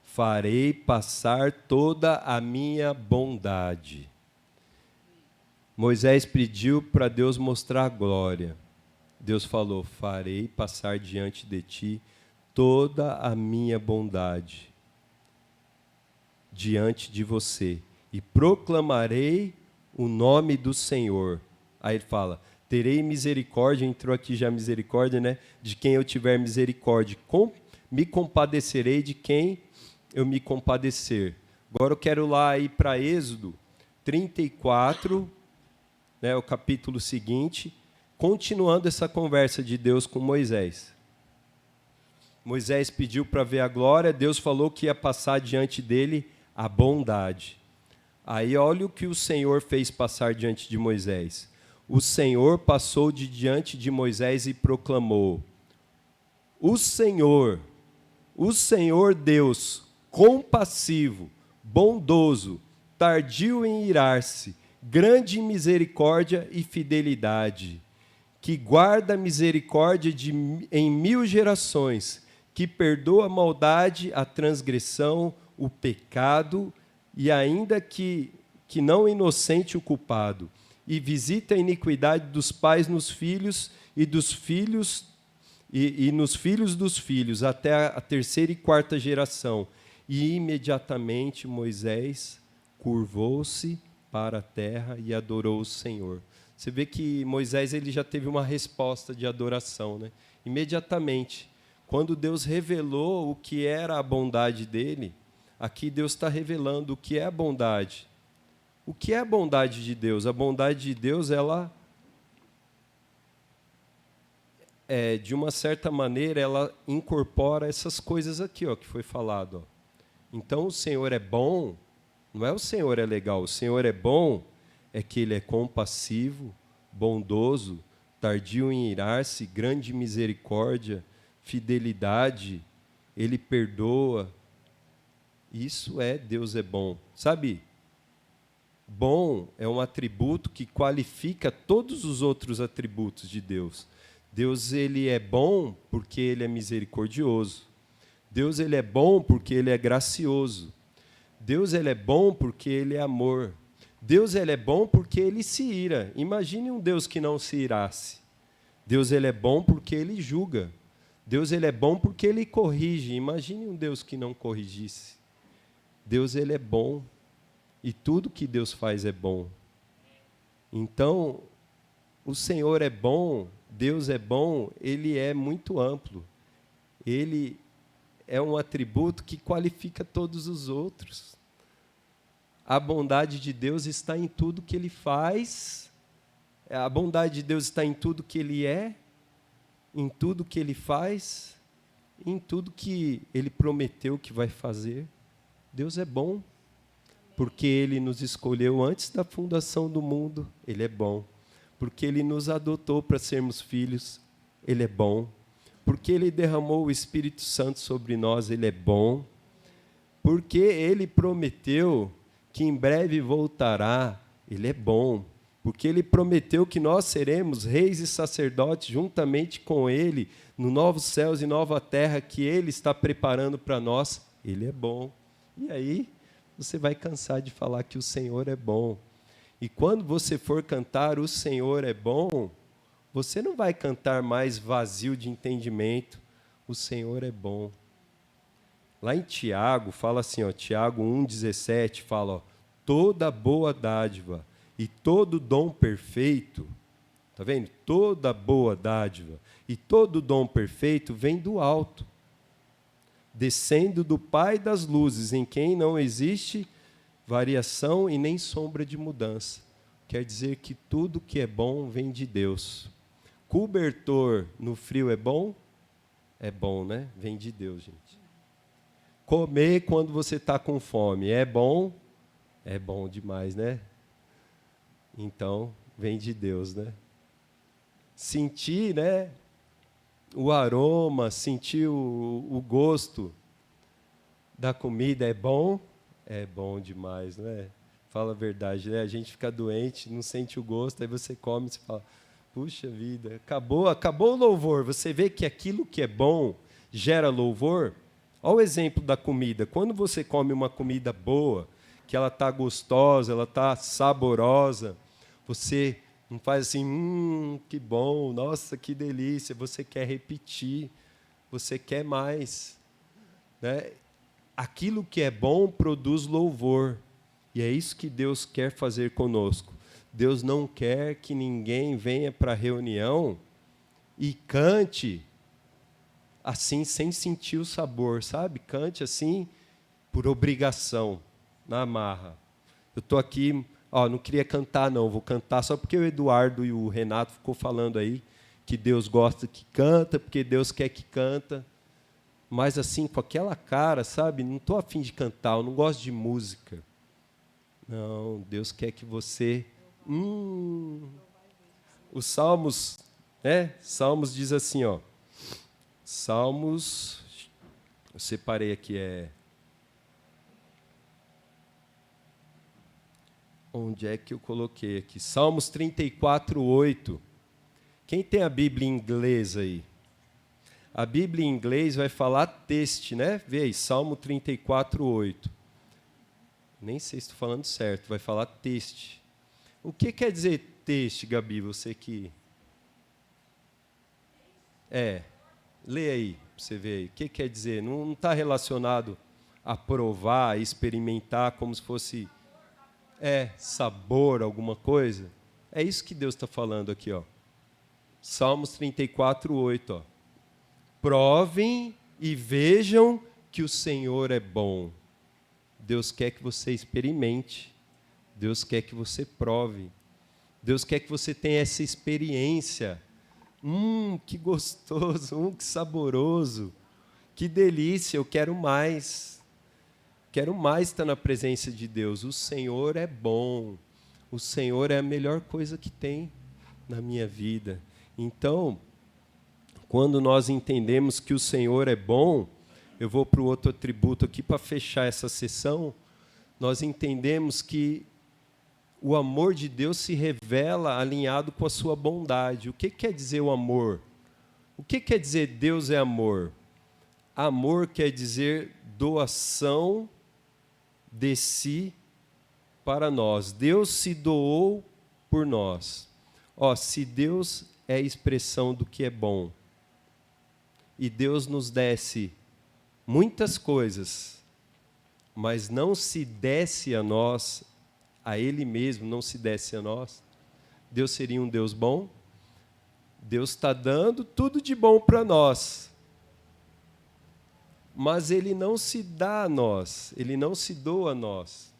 Farei passar toda a minha bondade. Moisés pediu para Deus mostrar a glória. Deus falou: farei passar diante de ti toda a minha bondade diante de você, e proclamarei o nome do Senhor. Aí ele fala: terei misericórdia, entrou aqui já misericórdia, de quem eu tiver misericórdia, me compadecerei de quem eu me compadecer. Agora eu quero lá ir para Êxodo 34, o capítulo seguinte, continuando essa conversa de Deus com Moisés. Moisés pediu para ver a glória, Deus falou que ia passar diante dele a bondade. Aí olha o que o Senhor fez passar diante de Moisés. O Senhor passou de diante de Moisés e proclamou: o Senhor Deus, compassivo, bondoso, tardio em irar-se, grande em misericórdia e fidelidade, que guarda a misericórdia em 1000 gerações, que perdoa a maldade, a transgressão, o pecado, e ainda que não inocente o culpado, e visita a iniquidade dos pais nos filhos e dos filhos e nos filhos dos filhos, até a 3ª e 4ª geração. E imediatamente Moisés curvou-se para a terra e adorou o Senhor. Você vê que Moisés ele já teve uma resposta de adoração, Imediatamente, quando Deus revelou o que era a bondade dele, aqui Deus está revelando o que é a bondade. O que é a bondade de Deus? A bondade de Deus, ela de uma certa maneira, ela incorpora essas coisas aqui, que foi falado. Então, o Senhor é bom, não é o Senhor é legal, o Senhor é bom, é que Ele é compassivo, bondoso, tardio em irar-se, grande misericórdia, fidelidade, Ele perdoa. Isso Deus é bom. Sabe, bom é um atributo que qualifica todos os outros atributos de Deus. Deus ele é bom porque Ele é misericordioso. Deus ele é bom porque Ele é gracioso. Deus ele é bom porque Ele é amor. Deus ele é bom porque Ele se ira. Imagine um Deus que não se irasse. Deus ele é bom porque Ele julga. Deus ele é bom porque Ele corrige. Imagine um Deus que não corrigisse. Deus ele é bom e tudo que Deus faz é bom. Então, o Senhor é bom Deus é bom, ele é muito amplo. Ele é um atributo que qualifica todos os outros. A bondade de Deus está em tudo que Ele faz. A bondade de Deus está em tudo que Ele é, em tudo que Ele faz, em tudo que Ele prometeu que vai fazer. Deus é bom, porque Ele nos escolheu antes da fundação do mundo. Ele é bom. Porque Ele nos adotou para sermos filhos. Ele é bom. Porque Ele derramou o Espírito Santo sobre nós. Ele é bom. Porque Ele prometeu que em breve voltará. Ele é bom. Porque Ele prometeu que nós seremos reis e sacerdotes juntamente com Ele, no novos céus e nova terra que Ele está preparando para nós. Ele é bom. E aí, você vai cansar de falar que o Senhor é bom. E quando você for cantar o Senhor é bom, você não vai cantar mais vazio de entendimento. O Senhor é bom. Lá em Tiago, fala assim, ó, Tiago 1,17, fala, ó, toda boa dádiva e todo dom perfeito, tá vendo? Toda boa dádiva e todo dom perfeito vem do alto, descendo do Pai das luzes, em quem não existe variação e nem sombra de mudança. Quer dizer que tudo que é bom vem de Deus. Cobertor no frio é bom? É bom, né? Vem de Deus, gente. Comer quando você está com fome é bom? É bom demais, né? Então, vem de Deus, né? Sentir, né, o aroma, sentir o gosto da comida é bom? É bom demais, não é? Fala a verdade, né? A gente fica doente, não sente o gosto, aí você come e fala, puxa vida, acabou o louvor. Você vê que aquilo que é bom gera louvor. Olha o exemplo da comida. Quando você come uma comida boa, que ela está gostosa, ela está saborosa, você não faz assim, que bom, nossa, que delícia. Você quer repetir, você quer mais, né? Aquilo que é bom produz louvor. E é isso que Deus quer fazer conosco. Deus não quer que ninguém venha para a reunião e cante assim, sem sentir o sabor, sabe? Cante assim, por obrigação, na marra. Eu estou aqui, ó, não queria cantar não, vou cantar só porque o Eduardo e o Renato ficou falando aí que Deus gosta que canta, porque Deus quer que canta. Mas assim, com aquela cara, sabe? Não estou a fim de cantar, eu não gosto de música. Não, Deus quer que você... Os Salmos, né? Salmos diz assim, ó. Salmos, eu separei aqui, onde é que eu coloquei aqui? Salmos 34:8. Quem tem a Bíblia em inglês aí? A Bíblia em inglês vai falar teste, né? Vê aí, Salmo 34:8. Nem sei se estou falando certo, vai falar teste. O que quer dizer teste, Gabi? Você que... lê aí, para você ver aí. O que quer dizer? Não está relacionado a provar, a experimentar, como se fosse sabor, alguma coisa. É isso que Deus está falando aqui, ó. Salmos 34:8, ó. Provem e vejam que o Senhor é bom. Deus quer que você experimente. Deus quer que você prove. Deus quer que você tenha essa experiência. Que gostoso, que saboroso. Que delícia, eu quero mais. Quero mais estar na presença de Deus. O Senhor é bom. O Senhor é a melhor coisa que tem na minha vida. Então, quando nós entendemos que o Senhor é bom, eu vou para o outro atributo aqui para fechar essa sessão, nós entendemos que o amor de Deus se revela alinhado com a sua bondade. O que quer dizer o amor? O que quer dizer Deus é amor? Amor quer dizer doação de si para nós. Deus se doou por nós. Se Deus é a expressão do que é bom, e Deus nos desse muitas coisas, mas não se desse a nós, a Ele mesmo não se desse a nós, Deus seria um Deus bom? Deus está dando tudo de bom para nós. Mas Ele não se dá a nós, Ele não se doa a nós.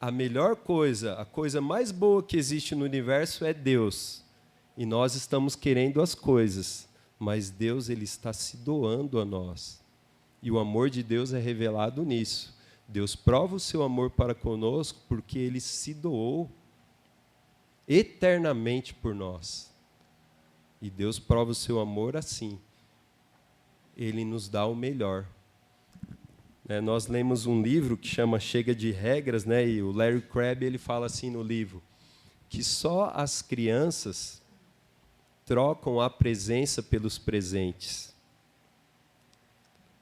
A melhor coisa, a coisa mais boa que existe no universo é Deus. E nós estamos querendo as coisas, mas Deus, Ele está se doando a nós. E o amor de Deus é revelado nisso. Deus prova o seu amor para conosco porque Ele se doou eternamente por nós. E Deus prova o seu amor assim. Ele nos dá o melhor. Nós lemos um livro que chama Chega de Regras, e o Larry Crabb ele fala assim no livro, que só as crianças trocam a presença pelos presentes.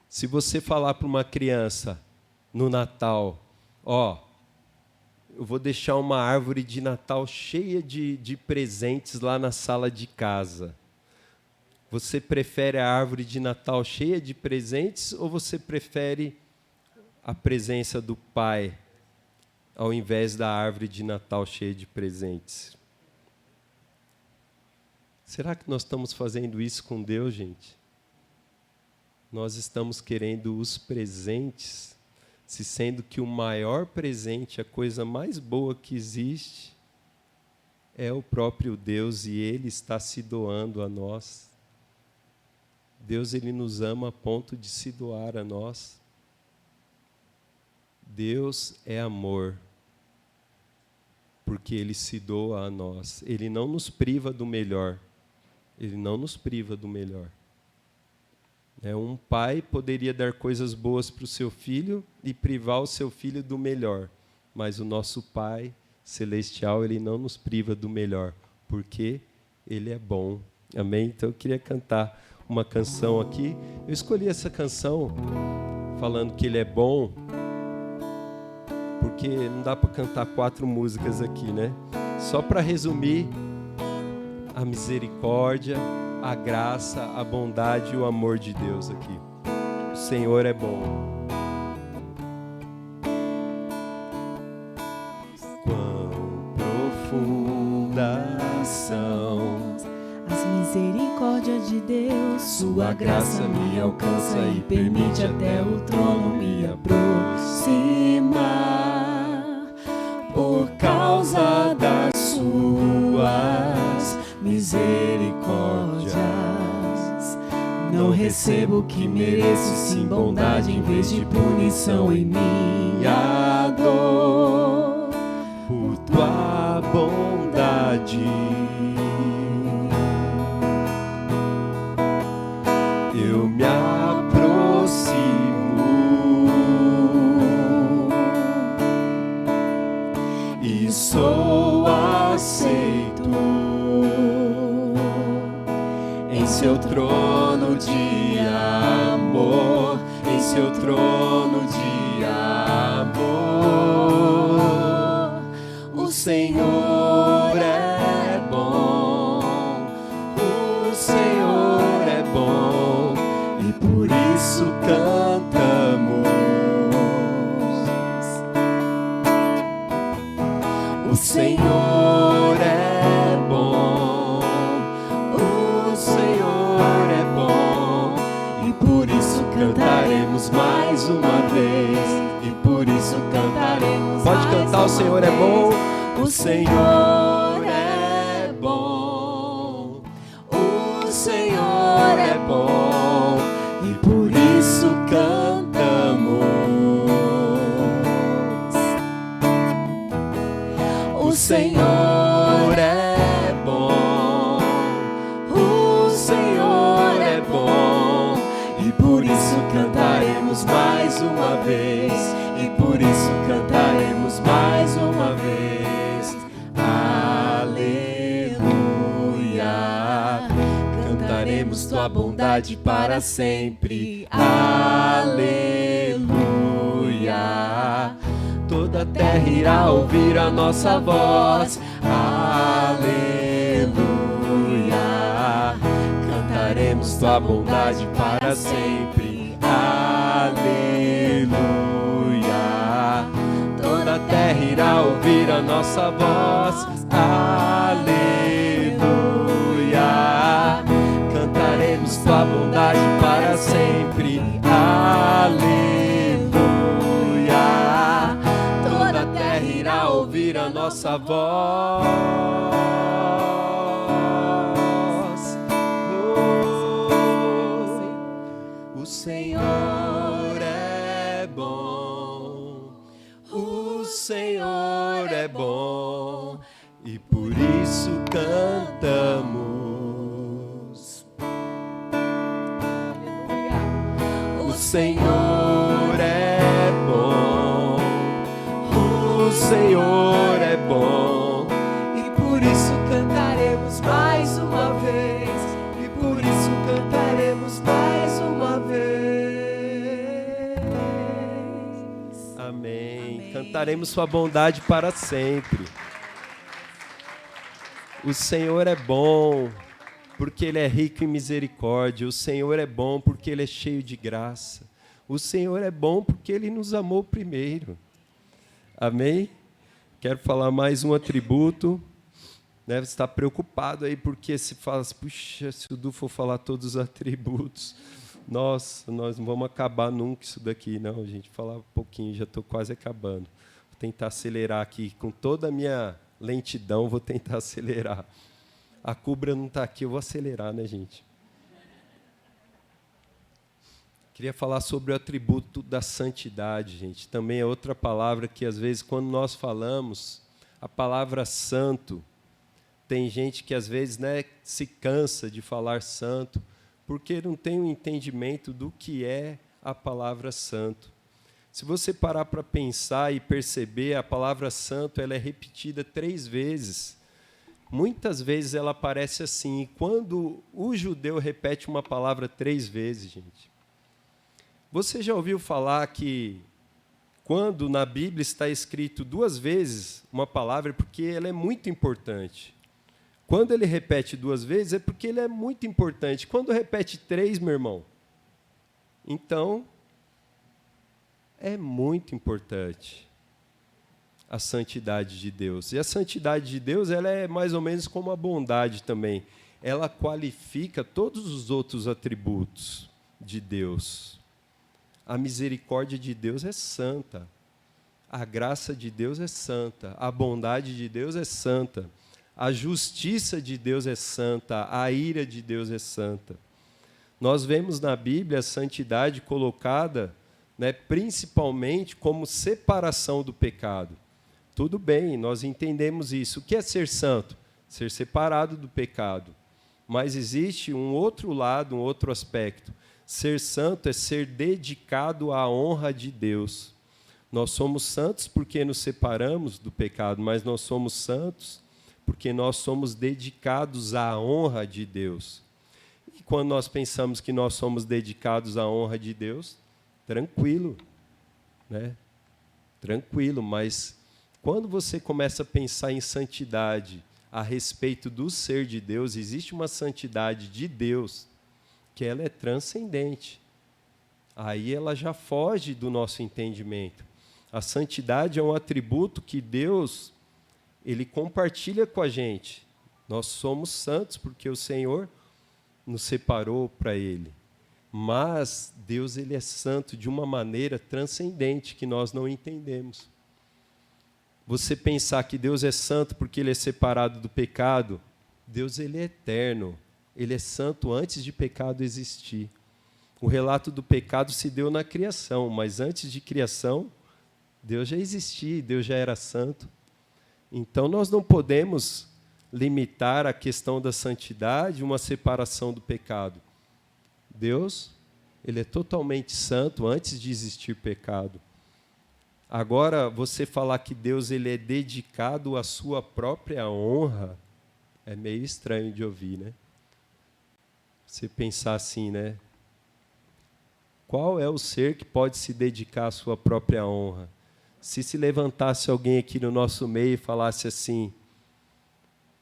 Se você falar para uma criança no Natal, eu vou deixar uma árvore de Natal cheia de presentes lá na sala de casa. Você prefere a árvore de Natal cheia de presentes ou você prefere a presença do Pai ao invés da árvore de Natal cheia de presentes? Será que nós estamos fazendo isso com Deus, gente? Nós estamos querendo os presentes, se sendo que o maior presente, a coisa mais boa que existe, é o próprio Deus e Ele está se doando a nós. Deus, Ele nos ama a ponto de se doar a nós. Deus é amor, porque Ele se doa a nós. Ele não nos priva do melhor. Ele não nos priva do melhor. Um pai poderia dar coisas boas para o seu filho e privar o seu filho do melhor. Mas o nosso Pai Celestial, Ele não nos priva do melhor, porque Ele é bom. Amém? Então eu queria cantar uma canção aqui. Eu escolhi essa canção falando que Ele é bom, porque não dá para cantar 4 músicas aqui, Só para resumir, a misericórdia, a graça, a bondade e o amor de Deus aqui. O Senhor é bom. Quão profundas são as misericórdias de Deus, sua graça me alcança e permite até o trono me aproximar. Por causa das suas misericórdias, não recebo o que mereço, sim bondade em vez de punição em minha dor. Por tua bondade eu me aproximo e sou aceito em seu trono de amor, em seu trono de amor. O Senhor é bom, o Senhor é bom, e por isso cantamos. O Senhor é bom, o Senhor é bom, e por isso cantaremos mais uma vez, e por isso cantaremos. Pode cantar, o Senhor é bom, o Senhor é bom, o Senhor é bom, e por isso cantamos. O Senhor é bom, o Senhor é bom, e por isso cantaremos mais uma vez, e por isso cantaremos mais uma vez. Aleluia, cantaremos tua bondade para sempre. Aleluia, toda a terra irá ouvir a nossa voz. Aleluia, cantaremos tua bondade para sempre. Aleluia, toda a terra ouvir a nossa voz. Aleluia. voz. O Senhor é bom, o Senhor é bom, e por isso cantamos. O Senhor é bom, o Senhor é bom, e por isso cantaremos mais uma vez, e por isso cantaremos mais uma vez. Amém. Cantaremos sua bondade para sempre. O Senhor é bom, porque Ele é rico em misericórdia. O Senhor é bom, porque Ele é cheio de graça. O Senhor é bom, porque Ele nos amou primeiro. Amém? Quero falar mais um atributo. Você está preocupado aí, porque se fala, puxa, se o Du for falar todos os atributos, nossa, nós não vamos acabar nunca isso daqui. Não, gente, falar um pouquinho, já estou quase acabando. Vou tentar acelerar aqui, com toda a minha lentidão, vou tentar acelerar. A Cubra não está aqui, eu vou acelerar, né, gente? Queria falar sobre o atributo da santidade, gente. Também é outra palavra que, às vezes, quando nós falamos, a palavra santo, tem gente que, às vezes, se cansa de falar santo, porque não tem um entendimento do que é a palavra santo. Se você parar para pensar e perceber, a palavra santo ela é repetida 3 vezes. Muitas vezes ela aparece assim. E quando o judeu repete uma palavra 3 vezes, gente, você já ouviu falar que quando na Bíblia está escrito 2 vezes uma palavra, é porque ela é muito importante. Quando ele repete 2 vezes, é porque ele é muito importante. Quando repete 3, meu irmão, então é muito importante a santidade de Deus. E a santidade de Deus ela é mais ou menos como a bondade também. Ela qualifica todos os outros atributos de Deus. A misericórdia de Deus é santa. A graça de Deus é santa. A bondade de Deus é santa. A justiça de Deus é santa. A ira de Deus é santa. Nós vemos na Bíblia a santidade colocada, principalmente como separação do pecado. Tudo bem, nós entendemos isso. O que é ser santo? Ser separado do pecado. Mas existe um outro lado, um outro aspecto. Ser santo é ser dedicado à honra de Deus. Nós somos santos porque nos separamos do pecado, mas nós somos santos porque nós somos dedicados à honra de Deus. E quando nós pensamos que nós somos dedicados à honra de Deus, tranquilo, Tranquilo, mas quando você começa a pensar em santidade a respeito do ser de Deus, existe uma santidade de Deus que ela é transcendente. Aí ela já foge do nosso entendimento. A santidade é um atributo que Deus ele compartilha com a gente. Nós somos santos porque o Senhor nos separou para Ele. Mas Deus ele é santo de uma maneira transcendente que nós não entendemos. Você pensar que Deus é santo porque Ele é separado do pecado, Deus ele é eterno. Ele é santo antes de pecado existir. O relato do pecado se deu na criação, mas antes de criação, Deus já existia, Deus já era santo. Então, nós não podemos limitar a questão da santidade, uma separação do pecado. Deus, ele é totalmente santo antes de existir pecado. Agora, você falar que Deus ele é dedicado à sua própria honra, é meio estranho de ouvir, né? Você pensar assim, Qual é o ser que pode se dedicar à sua própria honra? Se levantasse alguém aqui no nosso meio e falasse assim,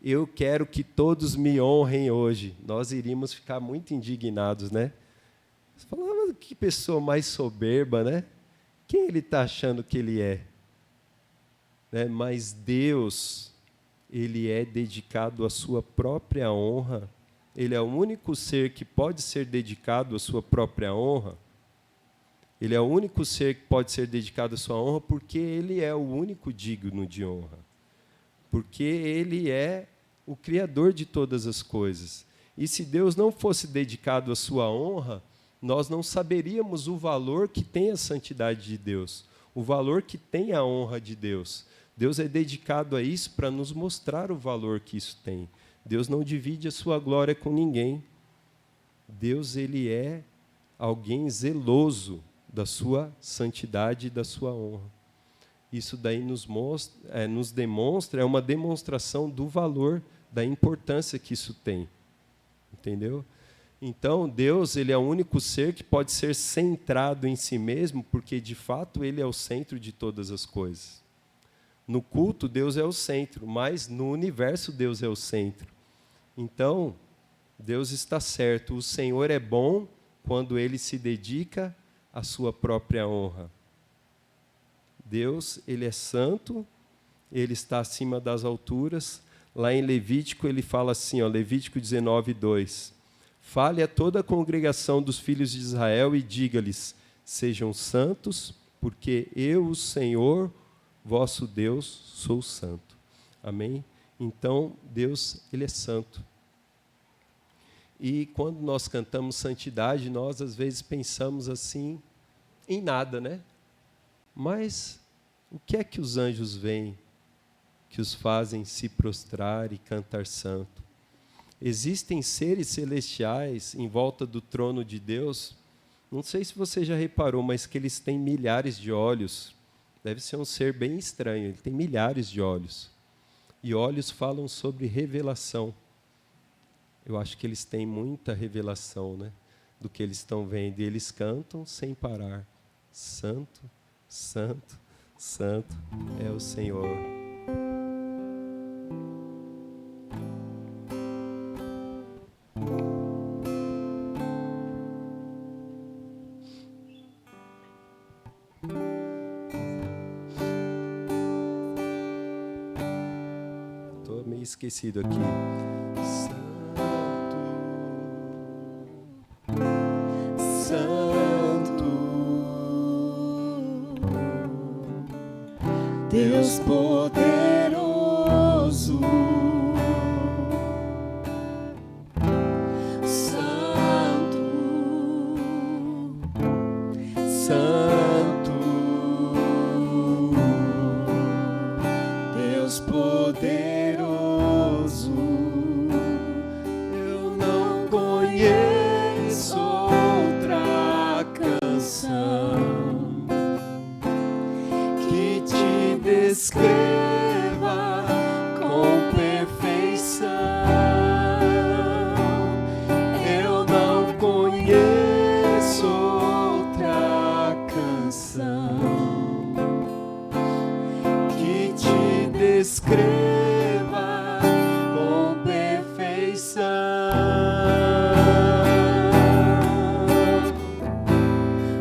eu quero que todos me honrem hoje, nós iríamos ficar muito indignados, Você falava, que pessoa mais soberba, Quem ele está achando que ele é? Mas Deus, ele é dedicado à sua própria honra. Ele é o único ser que pode ser dedicado à sua própria honra. Ele é o único ser que pode ser dedicado à sua honra porque ele é o único digno de honra. porque Ele é o Criador de todas as coisas. E se Deus não fosse dedicado à sua honra, nós não saberíamos o valor que tem a santidade de Deus, o valor que tem a honra de Deus. Deus é dedicado a isso para nos mostrar o valor que isso tem. Deus não divide a sua glória com ninguém. Deus, ele é alguém zeloso da sua santidade e da sua honra. Isso daí nos demonstra, é uma demonstração do valor, da importância que isso tem. Entendeu? Então, Deus, ele é o único ser que pode ser centrado em si mesmo, porque, de fato, ele é o centro de todas as coisas. No culto, Deus é o centro, mas no universo, Deus é o centro. Então, Deus está certo. O Senhor é bom quando ele se dedica à sua própria honra. Deus, ele é santo, ele está acima das alturas. Lá em Levítico, ele fala assim, Levítico 19:2. Fale a toda a congregação dos filhos de Israel e diga-lhes, sejam santos, porque eu, o Senhor, vosso Deus, sou santo. Amém? Então, Deus, ele é santo. E quando nós cantamos santidade, nós às vezes pensamos assim, em nada, né? Mas o que é que os anjos veem que os fazem se prostrar e cantar santo? Existem seres celestiais em volta do trono de Deus, não sei se você já reparou, mas que eles têm milhares de olhos. Deve ser um ser bem estranho, ele tem milhares de olhos. E olhos falam sobre revelação. Eu acho que eles têm muita revelação, né, do que eles estão vendo. E eles cantam sem parar. Santo, santo, santo é o Senhor. Estou meio esquecido aqui. Deus poderoso, santo, santo, Deus poderoso, eu não conheço outra canção descreva com perfeição. Eu não conheço outra canção que te descreva com perfeição.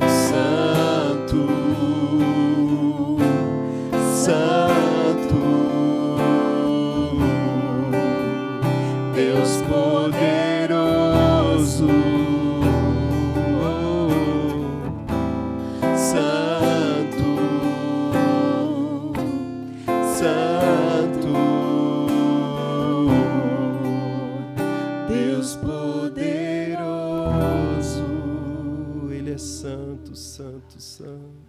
Santo, Deus poderoso, santo, santo, Deus poderoso, ele é santo, santo, santo.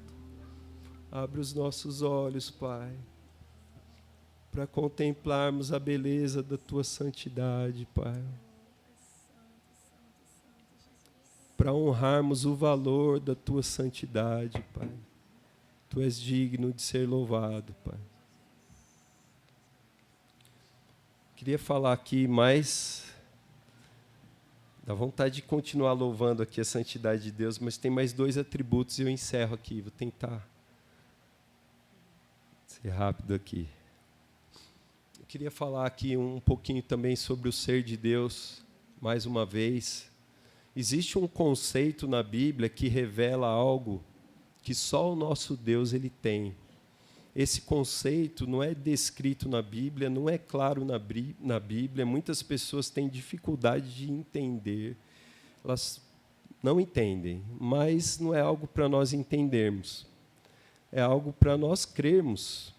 Abre os nossos olhos, Pai, para contemplarmos a beleza da Tua santidade, Pai. Para honrarmos o valor da Tua santidade, Pai. Tu és digno de ser louvado, Pai. Queria falar aqui mais, dá vontade de continuar louvando aqui a santidade de Deus, mas tem mais 2 atributos e eu encerro aqui, vou tentar ser rápido aqui. Eu queria falar aqui um pouquinho também sobre o ser de Deus, mais uma vez. Existe um conceito na Bíblia que revela algo que só o nosso Deus ele tem. Esse conceito não é descrito na Bíblia, não é claro na Bíblia. Muitas pessoas têm dificuldade de entender. Elas não entendem, mas não é algo para nós entendermos. É algo para nós crermos.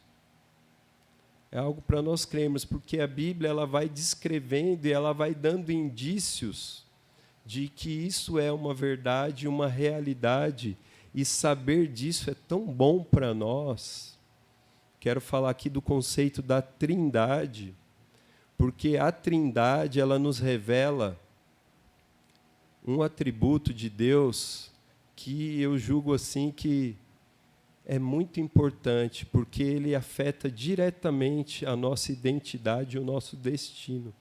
É algo para nós crermos, porque a Bíblia ela vai descrevendo e ela vai dando indícios de que isso é uma verdade, uma realidade, e saber disso é tão bom para nós. Quero falar aqui do conceito da Trindade, porque a Trindade ela nos revela um atributo de Deus que eu julgo assim que é muito importante, porque ele afeta diretamente a nossa identidade e o nosso destino.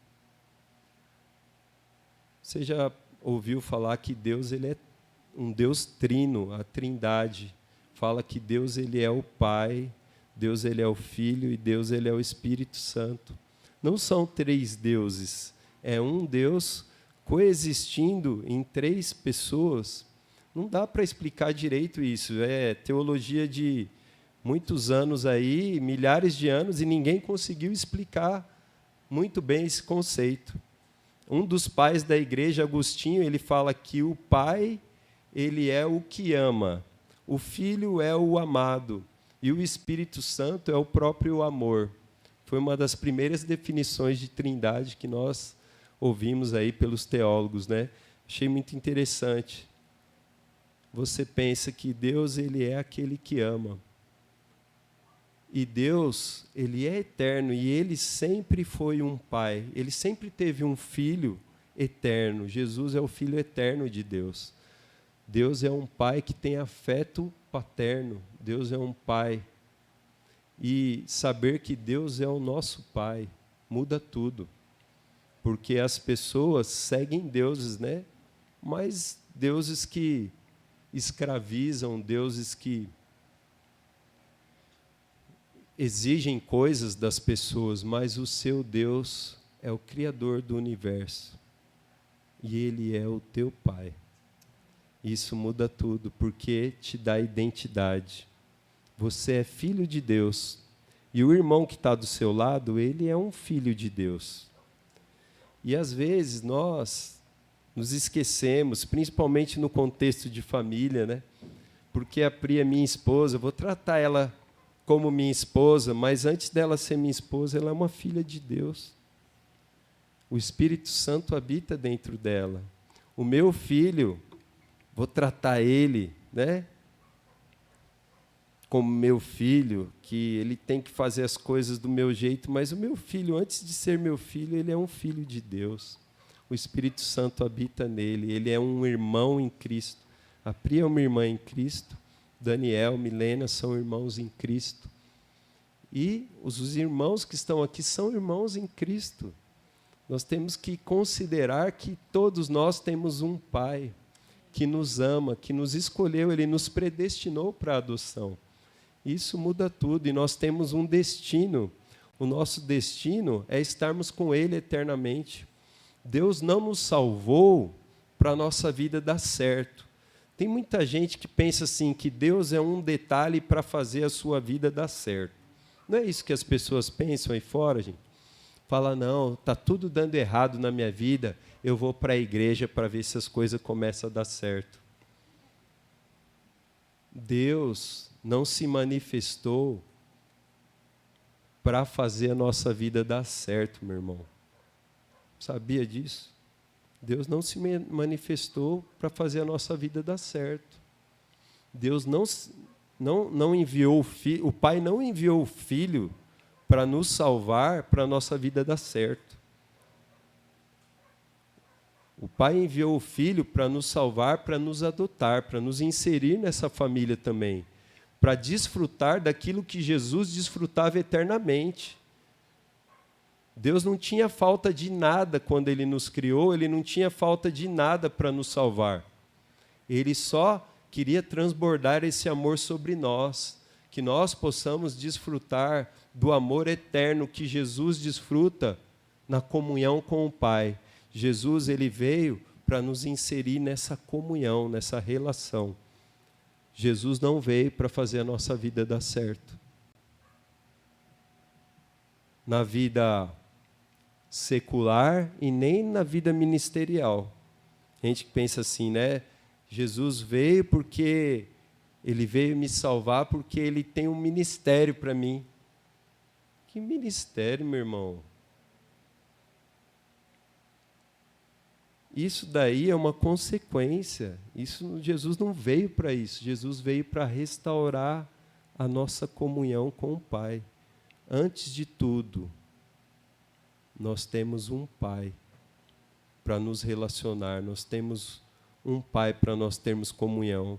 Você já ouviu falar que Deus ele é um Deus trino, a Trindade. Fala que Deus ele é o Pai, Deus ele é o Filho e Deus ele é o Espírito Santo. Não são três deuses, é um Deus coexistindo em três pessoas. Não dá para explicar direito isso. É teologia de muitos anos aí, milhares de anos, e ninguém conseguiu explicar muito bem esse conceito. Um dos pais da igreja, Agostinho, ele fala que o Pai, ele é o que ama, o Filho é o amado, e o Espírito Santo é o próprio amor. Foi uma das primeiras definições de Trindade que nós ouvimos aí pelos teólogos, né? Achei muito interessante. Você pensa que Deus ele é aquele que ama. E Deus, ele é eterno e ele sempre foi um pai. Ele sempre teve um filho eterno. Jesus é o filho eterno de Deus. Deus é um pai que tem afeto paterno. Deus é um pai. E saber que Deus é o nosso pai muda tudo. Porque as pessoas seguem deuses, né? Mas deuses que escravizam, deuses que exigem coisas das pessoas, mas o seu Deus é o Criador do universo. E Ele é o teu Pai. Isso muda tudo, porque te dá identidade. Você é filho de Deus. E o irmão que está do seu lado, ele é um filho de Deus. E às vezes nós nos esquecemos, principalmente no contexto de família, né? Porque a Pri é minha esposa, eu vou tratar ela como minha esposa, mas antes dela ser minha esposa, ela é uma filha de Deus. O Espírito Santo habita dentro dela. O meu filho, vou tratar ele, né? Como meu filho, que ele tem que fazer as coisas do meu jeito, mas o meu filho, antes de ser meu filho, ele é um filho de Deus. O Espírito Santo habita nele, ele é um irmão em Cristo. A Pri é uma irmã em Cristo, Daniel, Milena são irmãos em Cristo. E os irmãos que estão aqui são irmãos em Cristo. Nós temos que considerar que todos nós temos um Pai que nos ama, que nos escolheu, ele nos predestinou para a adoção. Isso muda tudo e nós temos um destino. O nosso destino é estarmos com ele eternamente. Deus não nos salvou para a nossa vida dar certo. Tem muita gente que pensa assim, que Deus é um detalhe para fazer a sua vida dar certo. Não é isso que as pessoas pensam aí fora, gente? Fala, não, está tudo dando errado na minha vida, eu vou para a igreja para ver se as coisas começam a dar certo. Deus não se manifestou para fazer a nossa vida dar certo, meu irmão. Sabia disso? Deus não se manifestou para fazer a nossa vida dar certo. Deus não enviou o Filho, o Pai não enviou o Filho para nos salvar, para a nossa vida dar certo. O Pai enviou o Filho para nos salvar, para nos adotar, para nos inserir nessa família também, para desfrutar daquilo que Jesus desfrutava eternamente. Deus não tinha falta de nada quando Ele nos criou, Ele não tinha falta de nada para nos salvar. Ele só queria transbordar esse amor sobre nós, que nós possamos desfrutar do amor eterno que Jesus desfruta na comunhão com o Pai. Jesus, ele veio para nos inserir nessa comunhão, nessa relação. Jesus não veio para fazer a nossa vida dar certo. Na vida secular e nem na vida ministerial. A gente pensa assim, né? Jesus veio porque ele veio me salvar porque ele tem um ministério para mim. Que ministério, meu irmão? Isso daí é uma consequência. Jesus não veio para isso. Jesus veio para restaurar a nossa comunhão com o Pai. Antes de tudo, nós temos um Pai para nos relacionar. Nós temos um Pai para nós termos comunhão.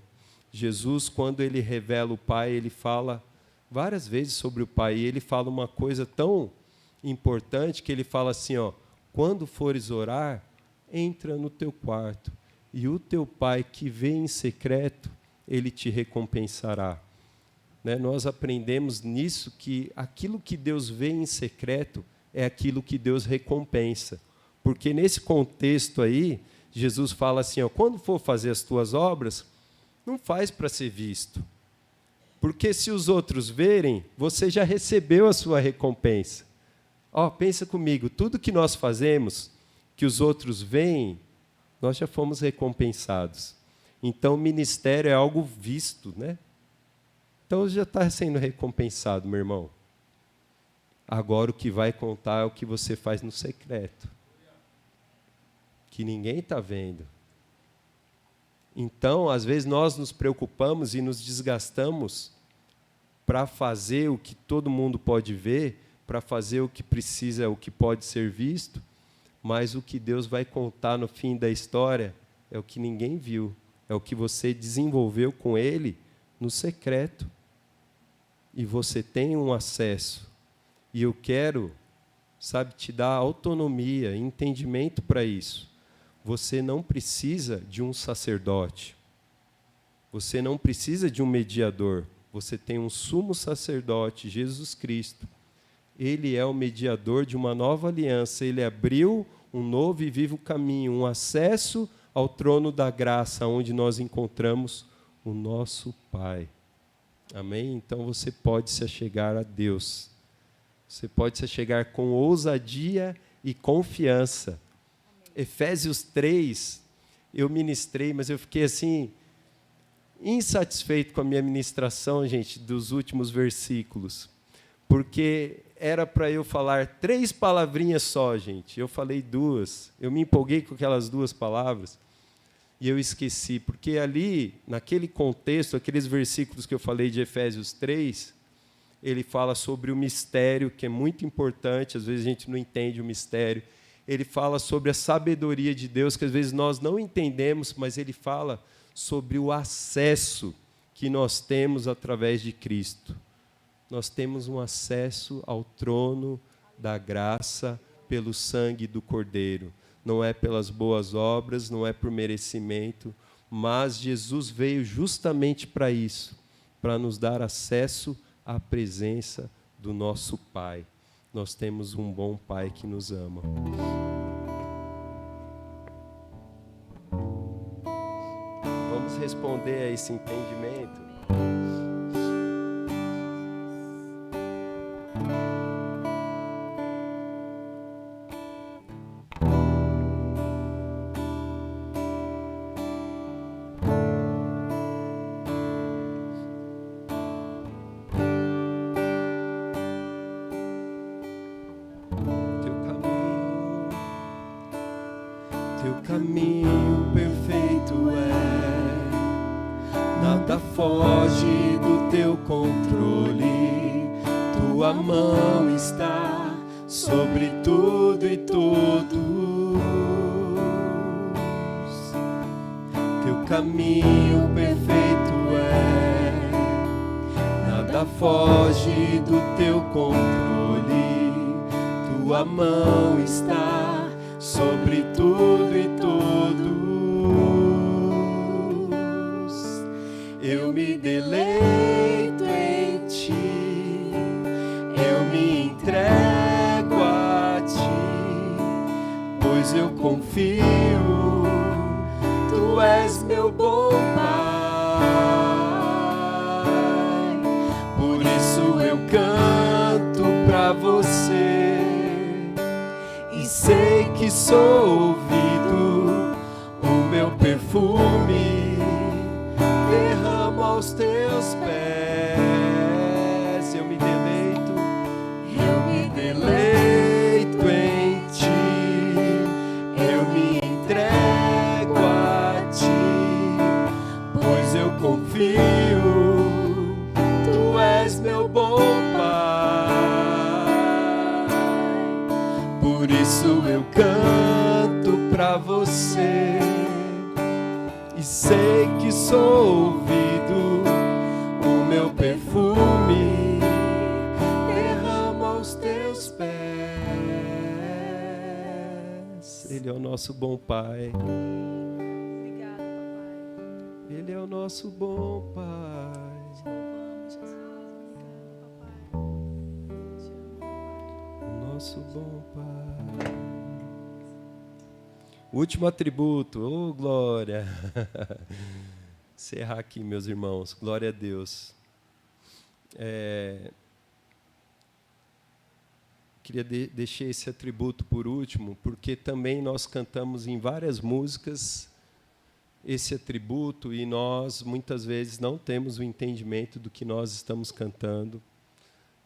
Jesus, quando ele revela o Pai, ele fala várias vezes sobre o Pai. E ele fala uma coisa tão importante que ele fala assim, ó, quando fores orar, entra no teu quarto, e o teu Pai que vê em secreto, ele te recompensará. Né? Nós aprendemos nisso que aquilo que Deus vê em secreto é aquilo que Deus recompensa. Porque nesse contexto aí, Jesus fala assim, ó, quando for fazer as tuas obras, não faz para ser visto. Porque se os outros verem, você já recebeu a sua recompensa. Ó, pensa comigo, tudo que nós fazemos, que os outros veem, nós já fomos recompensados. Então, o ministério é algo visto, né? Então, já está sendo recompensado, meu irmão. Agora, o que vai contar é o que você faz no secreto, que ninguém está vendo. Então, às vezes, nós nos preocupamos e nos desgastamos para fazer o que todo mundo pode ver, para fazer o que precisa, o que pode ser visto, mas o que Deus vai contar no fim da história é o que ninguém viu, é o que você desenvolveu com Ele no secreto. E você tem um acesso. E eu quero, sabe, te dar autonomia, entendimento para isso. Você não precisa de um sacerdote. Você não precisa de um mediador. Você tem um sumo sacerdote, Jesus Cristo. Ele é o mediador de uma nova aliança. Ele abriu um novo e vivo caminho, um acesso ao trono da graça, onde nós encontramos o nosso Pai. Amém? Então você pode se achegar a Deus. Você pode se achegar com ousadia e confiança. Amém. Efésios 3, eu ministrei, mas eu fiquei assim, insatisfeito com a minha ministração, gente, dos últimos versículos. Porque era para eu falar 3 palavrinhas só, gente. Eu falei 2. Eu me empolguei com aquelas 2 palavras e eu esqueci. Porque ali, naquele contexto, aqueles versículos que eu falei de Efésios 3, ele fala sobre o mistério, que é muito importante. Às vezes a gente não entende o mistério. Ele fala sobre a sabedoria de Deus, que às vezes nós não entendemos, mas ele fala sobre o acesso que nós temos através de Cristo. Nós temos um acesso ao trono da graça pelo sangue do Cordeiro. Não é pelas boas obras, não é por merecimento, mas Jesus veio justamente para isso, para nos dar acesso à presença do nosso Pai. Nós temos um bom Pai que nos ama. Vamos responder a esse entendimento? Caminho perfeito é, nada foge do teu controle, tua mão está sobre tudo e todos. Teu caminho perfeito é, nada foge do teu controle, tua mão está sobre tudo e todos. Eu me deleito em ti, eu me entrego a ti, pois eu confio, tu és meu bom Pai. Por isso eu canto pra você e sei que sou ouvido, o meu perfume derramo aos teus pés. Eu me deleito pra você. E sei que sou ouvido, o meu perfume derrama aos teus pés. Ele é o nosso bom Pai. Obrigada, papai. Ele é o nosso bom Pai. Te louvamos, Jesus. Obrigada, papai. Te amo, papai. O nosso bom Pai. Último atributo, oh glória. Encerrar aqui, meus irmãos, glória a Deus. Queria deixar esse atributo por último, porque também nós cantamos em várias músicas esse atributo e nós muitas vezes não temos o entendimento do que nós estamos cantando.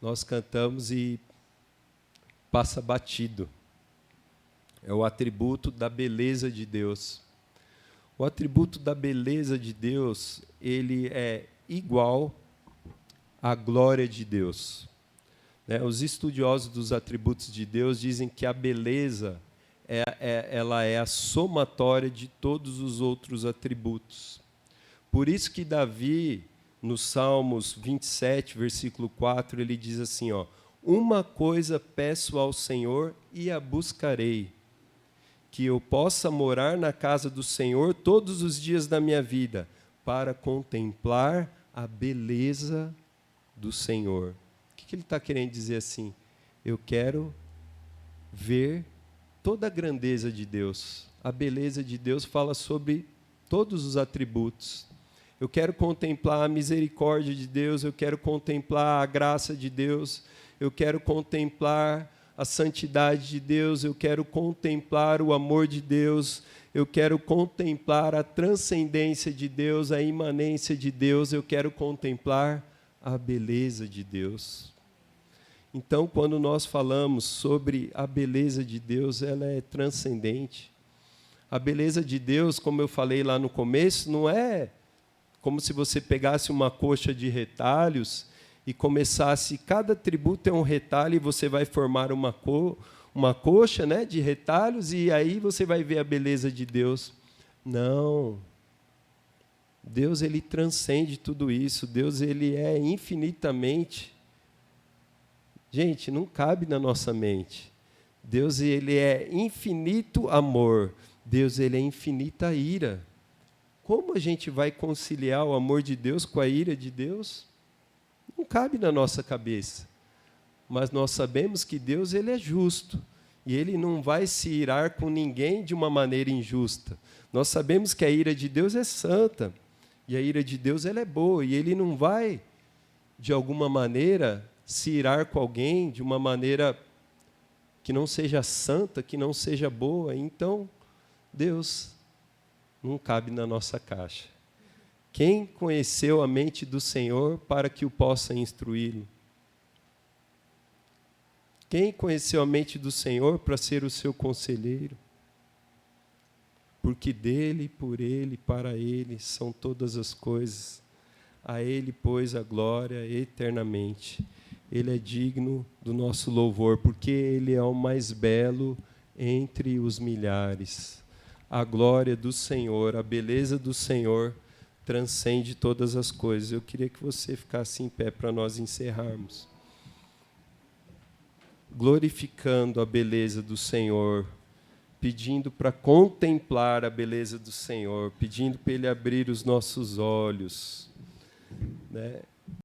Nós cantamos e passa batido. É o atributo da beleza de Deus. O atributo da beleza de Deus, ele é igual à glória de Deus. Os estudiosos dos atributos de Deus dizem que a beleza ela é a somatória de todos os outros atributos. Por isso que Davi, no Salmos 27, versículo 4, ele diz assim, uma coisa peço ao Senhor e a buscarei, que eu possa morar na casa do Senhor todos os dias da minha vida, para contemplar a beleza do Senhor. O que ele está querendo dizer assim? Eu quero ver toda a grandeza de Deus. A beleza de Deus fala sobre todos os atributos. Eu quero contemplar a misericórdia de Deus, eu quero contemplar a graça de Deus, eu quero contemplar a santidade de Deus, eu quero contemplar o amor de Deus, eu quero contemplar a transcendência de Deus, a imanência de Deus, eu quero contemplar a beleza de Deus. Então, quando nós falamos sobre a beleza de Deus, ela é transcendente. A beleza de Deus, como eu falei lá no começo, não é como se você pegasse uma coxa de retalhos e começasse, cada atributo é um retalho e você vai formar uma coxa, né, de retalhos e aí você vai ver a beleza de Deus. Não. Deus, ele transcende tudo isso. Deus, ele é infinitamente... Gente, não cabe na nossa mente. Deus, ele é infinito amor. Deus, ele é infinita ira. Como a gente vai conciliar o amor de Deus com a ira de Deus? Não cabe na nossa cabeça. Mas nós sabemos que Deus, ele é justo. E ele não vai se irar com ninguém de uma maneira injusta. Nós sabemos que a ira de Deus é santa. E a ira de Deus, ela é boa. E ele não vai, de alguma maneira, se irar com alguém de uma maneira que não seja santa, que não seja boa. Então, Deus não cabe na nossa caixa. Quem conheceu a mente do Senhor para que o possa instruí-lo? Quem conheceu a mente do Senhor para ser o seu conselheiro? Porque dele, por ele, para ele são todas as coisas. A ele, pois, a glória eternamente. Ele é digno do nosso louvor, porque ele é o mais belo entre os milhares. A glória do Senhor, a beleza do Senhor transcende todas as coisas. Eu queria que você ficasse em pé para nós encerrarmos. Glorificando a beleza do Senhor, pedindo para contemplar a beleza do Senhor, pedindo para Ele abrir os nossos olhos, né?